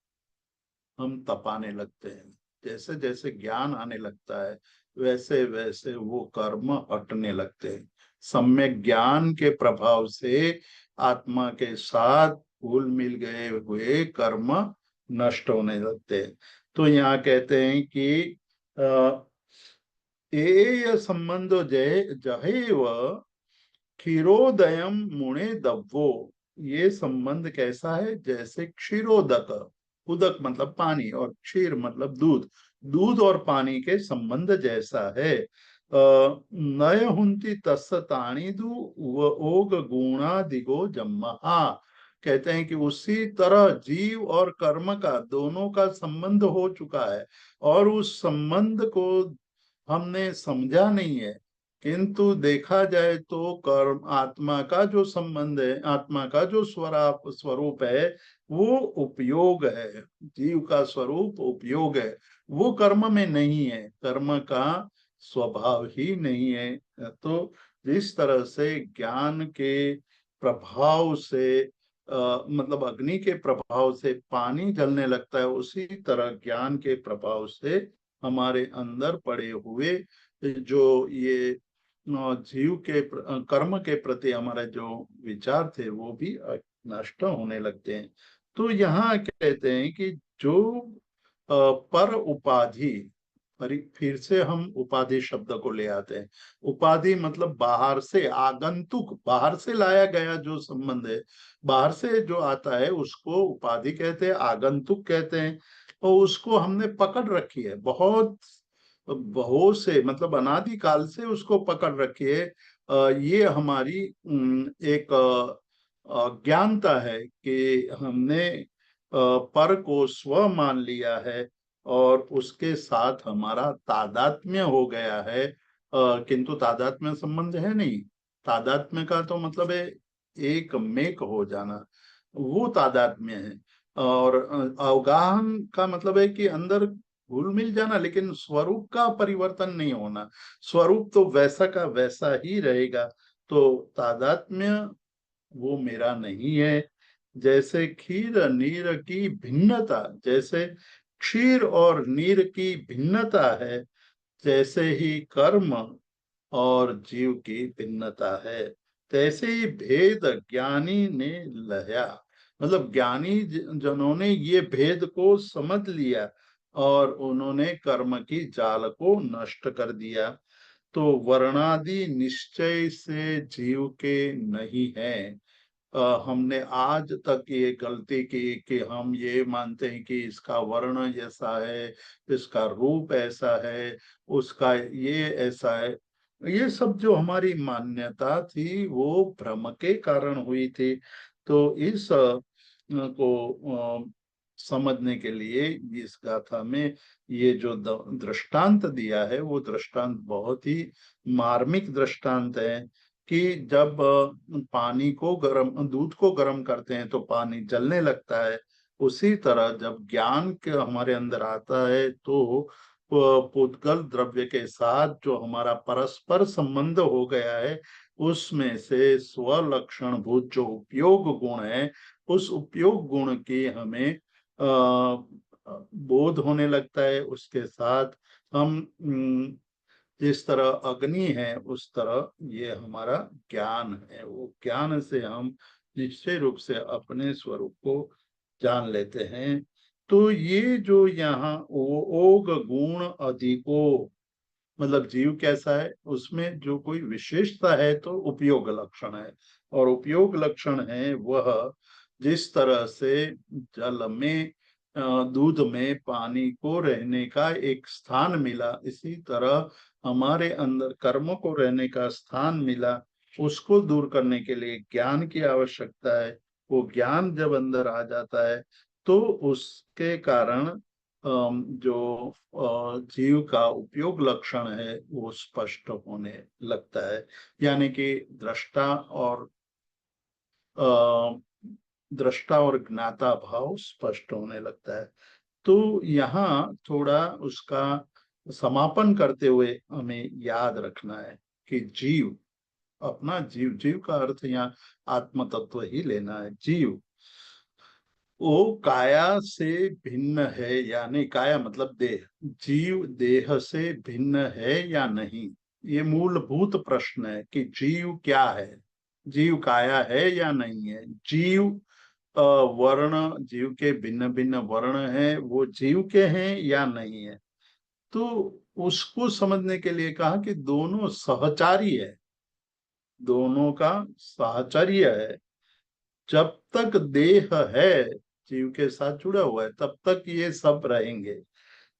हम तपाने लगते हैं। जैसे जैसे ज्ञान आने लगता है वैसे वैसे वो कर्म हटने लगते हैं। सम्यक ज्ञान के प्रभाव से आत्मा के साथ घुल मिल गए हुए कर्म नष्ट होने लगते हैं। तो यहाँ कहते हैं कि एय संबंधो जय जहेव क्षीरोदयम मुणे दब्बो। ये संबंध कैसा है? जैसे क्षीरोदक, उदक मतलब पानी और क्षीर मतलब दूध, दूध और पानी के संबंध जैसा है। नय हुंती तस्य ताणिदु व ओग गुणा दिगो जम्महा। कहते हैं कि उसी तरह जीव और कर्म का दोनों का संबंध हो चुका है, और उस संबंध को हमने समझा नहीं है। किंतु देखा जाए तो कर्म आत्मा का जो संबंध है, आत्मा का जो स्वरूप है, वो उपयोग है। जीव का स्वरूप उपयोग है, वो कर्म में नहीं है, कर्म का स्वभाव ही नहीं है। तो जिस तरह से ज्ञान के प्रभाव से मतलब अग्नि के प्रभाव से पानी जलने लगता है, उसी तरह ज्ञान के प्रभाव से हमारे अंदर पड़े हुए जो ये जीव के कर्म के प्रति हमारे जो विचार थे वो भी नष्ट होने लगते हैं। तो यहाँ कहते हैं कि जो पर उपाधि, फिर से हम उपाधि शब्द को ले आते हैं। उपाधि मतलब बाहर से आगंतुक, बाहर से लाया गया जो संबंध है, बाहर से जो आता है उसको उपाधि कहते हैं, आगंतुक कहते हैं। और उसको हमने पकड़ रखी है, बहुत बहुत से मतलब अनादि काल से उसको पकड़ रखी है। ये हमारी एक अज्ञानता है कि हमने पर को स्व मान लिया है और उसके साथ हमारा तादात्म्य हो गया है। किंतु तादात्म्य संबंध है नहीं। तादात्म्य का तो मतलब है एक मेक हो जाना, वो तादात्म्य है। और अवगाहन का मतलब है कि अंदर घुल मिल जाना, लेकिन स्वरूप का परिवर्तन नहीं होना, स्वरूप तो वैसा का वैसा ही रहेगा। तो तादात्म्य वो मेरा नहीं है। जैसे खीर नीर की भिन्नता, जैसे क्षीर और नीर की भिन्नता है, जैसे ही कर्म और जीव की भिन्नता है, तैसे ही भेद ज्ञानी ने लया। मतलब ज्ञानी जनों ने ये भेद को समझ लिया और उन्होंने कर्म की जाल को नष्ट कर दिया। तो वर्णादि निश्चय से जीव के नहीं है। हमने आज तक ये गलती की कि हम ये मानते हैं कि इसका वर्ण ऐसा है, इसका रूप ऐसा है, उसका ये ऐसा है। ये सब जो हमारी मान्यता थी वो भ्रम के कारण हुई थी। तो इस को समझने के लिए इस गाथा में ये जो दृष्टांत दिया है वो दृष्टांत बहुत ही मार्मिक दृष्टांत है। कि जब पानी को गर्म, दूध को गर्म करते हैं तो पानी जलने लगता है, उसी तरह जब ज्ञान के हमारे अंदर आता है तो पुद्गल द्रव्य के साथ जो हमारा परस्पर संबंध हो गया है, उसमें से स्वलक्षण भूत जो उपयोग गुण है, उस उपयोग गुण की हमें बोध होने लगता है। उसके साथ हम जिस तरह अग्नि है उस तरह ये हमारा ज्ञान है, वो ज्ञान से हम निश्चय रूप से अपने स्वरूप को जान लेते हैं। तो ये जो यहाँ ओग गुण अधिको, मतलब जीव कैसा है, उसमें जो कोई विशेषता है तो उपयोग लक्षण है। और उपयोग लक्षण है वह जिस तरह से जल में दूध में पानी को रहने का एक स्थान मिला, इसी तरह हमारे अंदर कर्म को रहने का स्थान मिला। उसको दूर करने के लिए ज्ञान की आवश्यकता है, वो ज्ञान जब अंदर आ जाता है तो उसके कारण जो जीव का उपयोग लक्षण है वो स्पष्ट होने लगता है। यानी कि अ, दृष्टा और ज्ञाता भाव स्पष्ट होने लगता है। तो यहाँ थोड़ा उसका समापन करते हुए हमें याद रखना है कि जीव, अपना जीव, जीव का अर्थ यहाँ आत्म तत्व ही लेना है। जीव वो काया से भिन्न है या नहीं, काया मतलब देह, जीव देह से भिन्न है या नहीं, ये मूलभूत प्रश्न है कि जीव क्या है, जीव काया है या नहीं है। जीव वर्ण, जीव के भिन्न भिन्न वर्ण है, वो जीव के हैं या नहीं है। तो उसको समझने के लिए कहा कि दोनों सहचारी है, दोनों का साहचर्य है। जब तक देह है, जीव के साथ जुड़ा हुआ है, तब तक ये सब रहेंगे।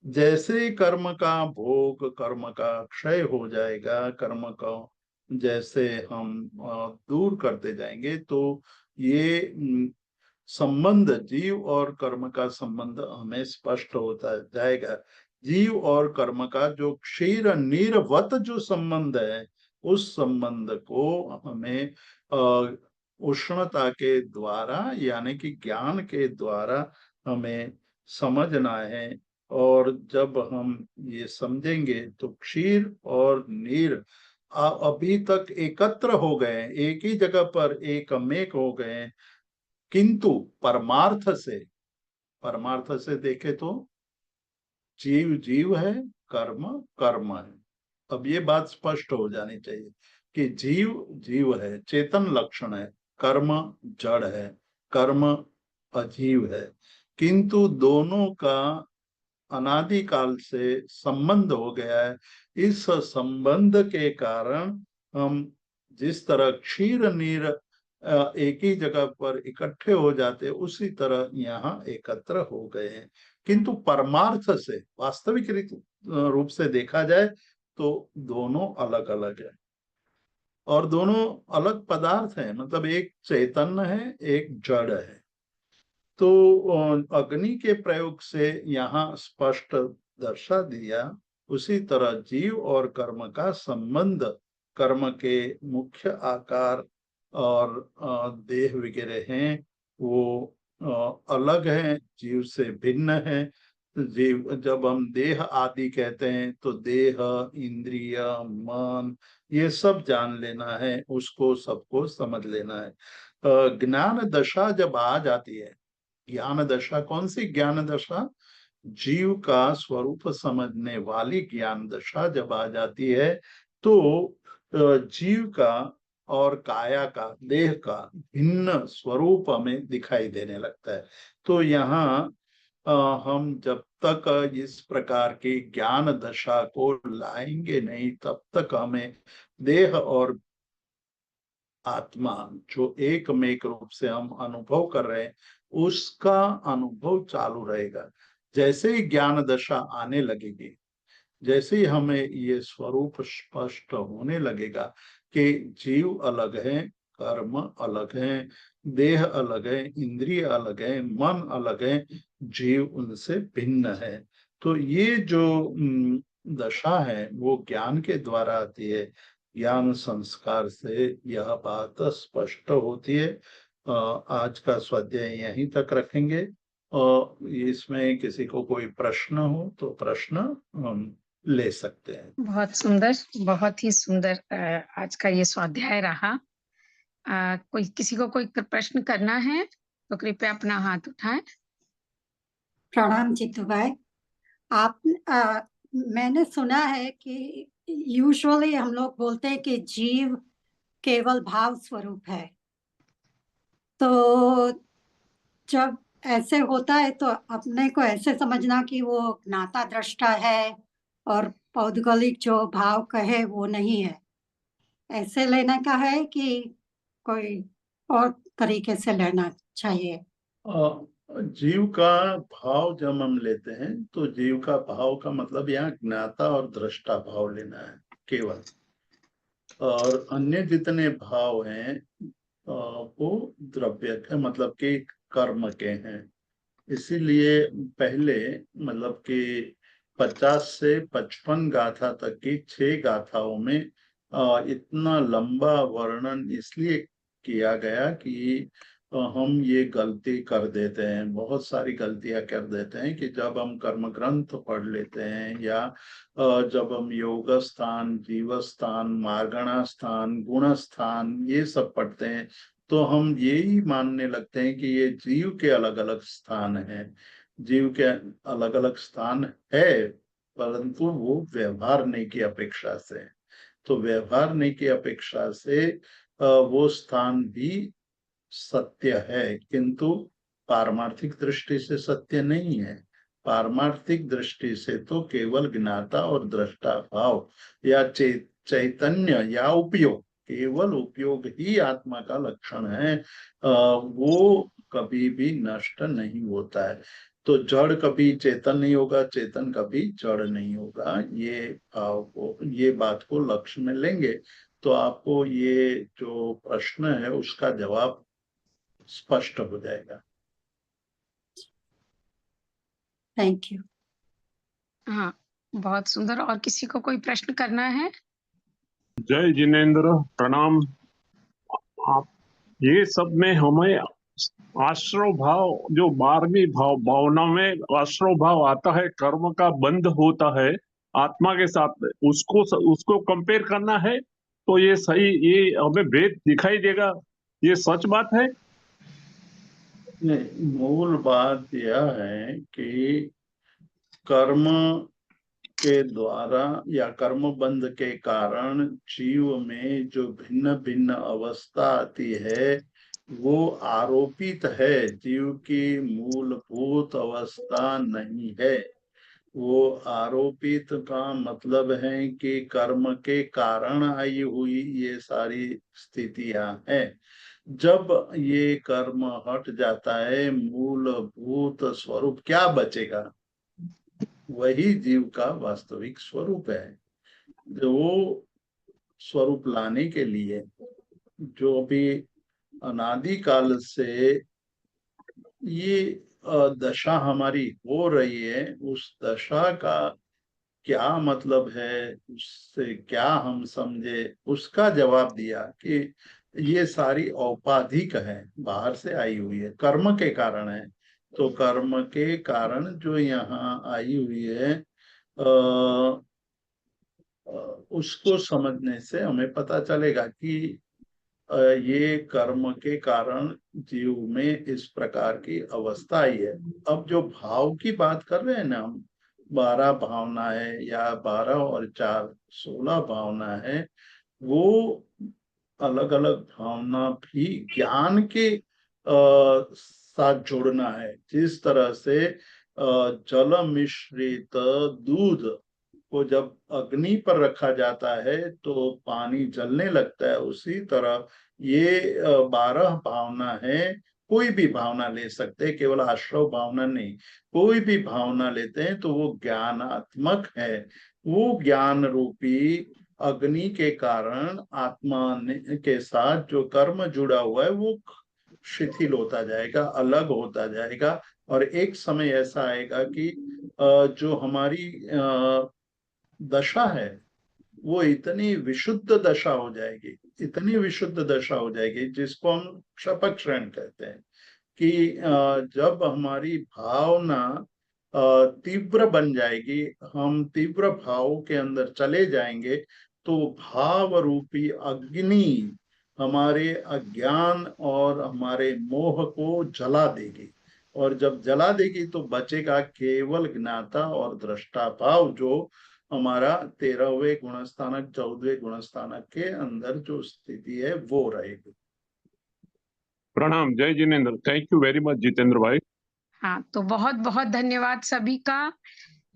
जैसे कर्म का भोग, कर्म का क्षय हो जाएगा, कर्म का जैसे हम दूर करते जाएंगे, तो ये संबंध, जीव और कर्म का संबंध हमें स्पष्ट होता जाएगा। जीव और कर्म का जो क्षीर नीरवत जो संबंध है, उस संबंध को हमें उष्णता के द्वारा यानी कि ज्ञान के द्वारा हमें समझना है। और जब हम ये समझेंगे तो क्षीर और नीर अभी तक एकत्र हो गए, एक ही जगह पर एकमेक हो गए, किंतु परमार्थ से देखे तो जीव जीव है, कर्म कर्म है। अब ये बात स्पष्ट हो जानी चाहिए कि जीव जीव है, चेतन लक्षण है, कर्म जड़ है, कर्म अजीव है। किंतु दोनों का अनादिकाल से संबंध हो गया है। इस संबंध के कारण हम जिस तरह क्षीर नीर एक ही जगह पर इकट्ठे हो जाते, उसी तरह यहाँ एकत्र हो गए हैं। किंतु परमार्थ से, वास्तविक रूप से देखा जाए तो दोनों अलग अलग है, और दोनों अलग पदार्थ हैं। मतलब एक चैतन्य है, एक जड़ है। तो अग्नि के प्रयोग से यहाँ स्पष्ट दर्शा दिया। उसी तरह जीव और कर्म का संबंध, कर्म के मुख्य आकार और देह वगैरह हैं, वो अलग हैं, जीव से भिन्न है। जीव, जब हम देह आदि कहते हैं तो देह, इंद्रिय, मन, ये सब जान लेना है, उसको सबको समझ लेना है। ज्ञान दशा जब आ जाती है, ज्ञान दशा कौन सी ज्ञान दशा? जीव का स्वरूप समझने वाली ज्ञान दशा जब आ जाती है तो जीव का और काया का, देह का भिन्न स्वरूप हमें दिखाई देने लगता है। तो यहाँ हम जब तक इस प्रकार की ज्ञान दशा को लाएंगे नहीं, तब तक हमें देह और आत्मा जो एकमेक रूप से हम अनुभव कर रहे हैं, उसका अनुभव चालू रहेगा। जैसे ही ज्ञान दशा आने लगेगी, जैसे ही हमें ये स्वरूप स्पष्ट होने लगेगा कि जीव अलग है, कर्म अलग है, देह अलग है, इंद्रिय अलग है, मन अलग है, जीव उनसे भिन्न है। तो ये जो दशा है वो ज्ञान के द्वारा आती है। ज्ञान संस्कार से यह बात स्पष्ट होती है। आज का स्वाध्याय यहीं तक रखेंगे, और इसमें किसी को कोई प्रश्न हो तो प्रश्न हम ले सकते हैं। बहुत सुंदर, बहुत ही सुंदर आज का ये स्वाध्याय रहा। कोई किसी को कोई प्रश्न करना है तो कृपया अपना हाथ उठाएं। प्रणाम जीतू भाई। आप मैंने सुना है कि यूजुअली हम लोग बोलते हैं कि जीव केवल भाव स्वरूप है। तो जब ऐसे होता है तो अपने को ऐसे समझना कि वो ज्ञाता दृष्टा है और पौद्गलिक जो भाव कहे वो नहीं है, ऐसे लेने का है कि कोई और तरीके से लेना चाहिए? जीव का भाव जब हम लेते हैं तो जीव का भाव का मतलब यहाँ ज्ञाता और दृष्टा भाव लेना है केवल। और अन्य जितने भाव हैं वो द्रव्य के मतलब कि कर्म के हैं। इसीलिए पहले मतलब कि 50 से 55 गाथा तक की 6 गाथाओं में इतना लंबा वर्णन इसलिए किया गया कि हम ये गलती कर देते हैं, बहुत सारी गलतियां कर देते हैं कि जब हम कर्म ग्रंथ पढ़ लेते हैं या जब हम योग स्थान, जीव स्थान, मार्गणा स्थान, गुण स्थान ये सब पढ़ते हैं तो हम यही मानने लगते हैं कि ये जीव के अलग अलग स्थान हैं। जीव के अलग अलग स्थान है, परंतु वो व्यवहारने की अपेक्षा से, तो व्यवहारने की अपेक्षा से वो स्थान भी सत्य है, किंतु पारमार्थिक दृष्टि से सत्य नहीं है। पारमार्थिक दृष्टि से तो केवल ज्ञाता और दृष्टा भाव या चैतन्य या उपयोग, केवल उपयोग ही आत्मा का लक्षण है। वो कभी भी नष्ट नहीं होता है। तो जड़ कभी चेतन नहीं होगा, चेतन कभी जड़ नहीं होगा। ये भाव को, ये बात को लक्ष्य में लेंगे तो आपको ये जो प्रश्न है उसका जवाब स्पष्ट हो जाएगा। Thank you. हाँ, बहुत सुंदर। और किसी को कोई प्रश्न करना है? जय जिनेन्द्र, प्रणाम। आप ये सब में हमें आश्रव भाव, जो 12वीं भावना में आश्रव भाव आता है, कर्म का बंध होता है आत्मा के साथ, उसको कंपेयर करना है तो ये सही, ये हमें भेद दिखाई देगा, ये सच बात है। नहीं, मूल बात यह है कि कर्म के द्वारा या कर्म बंध के कारण जीव में जो भिन्न भिन्न अवस्था आती है वो आरोपित है, जीव की मूलभूत अवस्था नहीं है। वो आरोपित का मतलब है कि कर्म के कारण आई हुई ये सारी स्थितियां हैं। जब ये कर्म हट जाता है, मूलभूत स्वरूप क्या बचेगा? वही जीव का वास्तविक स्वरूप है। जो स्वरूप लाने के लिए जो भी अनादिकाल से ये दशा हमारी हो रही है, उस दशा का क्या मतलब है, उससे क्या हम समझे, उसका जवाब दिया कि ये सारी औपाधिक है, बाहर से आई हुई है, कर्म के कारण है। तो कर्म के कारण जो यहाँ आई हुई है उसको समझने से हमें पता चलेगा कि ये कर्म के कारण जीव में इस प्रकार की अवस्था आई है। अब जो भाव की बात कर रहे हैं ना हम, 12 भावना है या 12 और 4 16 भावना है, वो अलग अलग भावना भी ज्ञान के साथ जोड़ना है। जिस तरह से जल मिश्रित दूध को जब अग्नि पर रखा जाता है तो पानी जलने लगता है, उसी तरह ये 12 भावना है। कोई भी भावना ले सकते हैं, केवल आश्रव भावना नहीं, कोई भी भावना लेते हैं तो वो ज्ञानात्मक है। वो ज्ञान रूपी अग्नि के कारण आत्मा के साथ जो कर्म जुड़ा हुआ है वो शिथिल होता जाएगा, अलग होता जाएगा। और एक समय ऐसा आएगा कि जो हमारी दशा है वो इतनी विशुद्ध दशा हो जाएगी, इतनी विशुद्ध दशा हो जाएगी जिसको हम क्षपक श्रेण कहते हैं कि जब हमारी भावना तीव्र बन जाएगी, हम तीव्र भाव के अंदर चले जाएंगे तो भाव रूपी अग्नि हमारे अज्ञान और हमारे मोह को जला देगी। और जब जला देगी तो बचेगा केवल ज्ञाता और दृष्टा भाव, जो हमारा 13वें गुणस्थानक 14वें गुणस्थानक के अंदर जो स्थिति है वो रहेगी। प्रणाम, जय Jinendra, thank you very much Jitendra भाई। हाँ, तो बहुत बहुत धन्यवाद सभी का।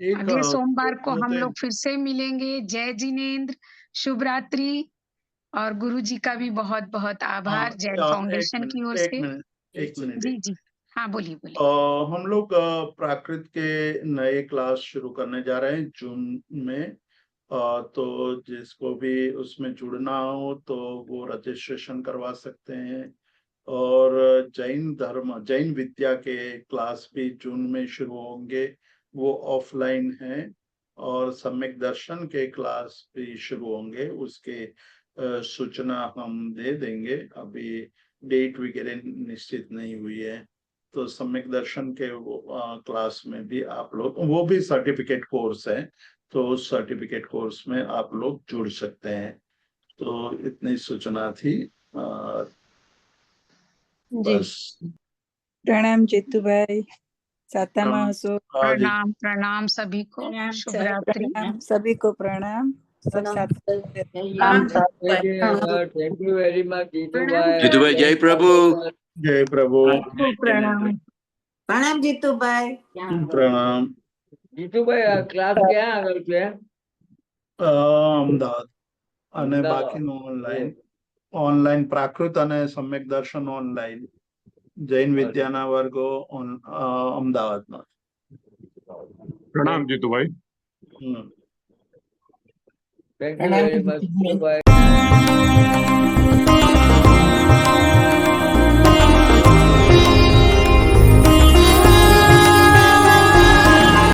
एक अगले सोमवार को हम होते लोग फिर से मिलेंगे। जय जिनेन्द्र, शुभ रात्रि। और गुरु जी का भी बहुत बहुत आभार जैन एक फाउंडेशन की ओर मिनट से। एक मिनट जी जी, हाँ बोलिए बोलिए। हम लोग प्राकृत के नए क्लास शुरू करने जा रहे हैं जून में। तो जिसको भी उसमें जुड़ना हो तो वो रजिस्ट्रेशन करवा सकते हैं। और जैन विद्या के क्लास भी जून में शुरू होंगे, वो ऑफलाइन है। और सम्यक दर्शन के क्लास भी शुरू होंगे, उसके सूचना हम दे देंगे। अभी डेट वगैरह निश्चित नहीं हुई है। तो सम्यक दर्शन के क्लास में भी आप लोग, वो भी सर्टिफिकेट कोर्स है, तो उस सर्टिफिकेट कोर्स में आप लोग जुड़ सकते हैं। तो इतनी सूचना थी। जी बस प्रणाम जीतू भाई, साता प्रणाम। महासो। हाँ जी, प्रणाम प्रणाम सभी को, प्रणाम शुभ सर, रात्रि। प्रणाम सभी को, प्रणाम सब प्रणाम साथ। प्रणाम thank you very much Jitu प्रणाम भाई, जय प्रभु। जय प्रभु। प्रणाम प्रणाम जीतू भाई। प्रणाम। जीतू भाई क्लास ક્યાં આગળ છે? અમદાવાદ અને અમદાવાદ. બાકીનું ઓનલાઈન પ્રાકૃત અને સમ્યક દર્શન ઓનલાઈન, જૈન વિદ્યાના વર્ગો અમદાવાદમાં। प्रणाम जीतू भाई। થેન્ક યુ વેરી મચ જીતू ભાઈ।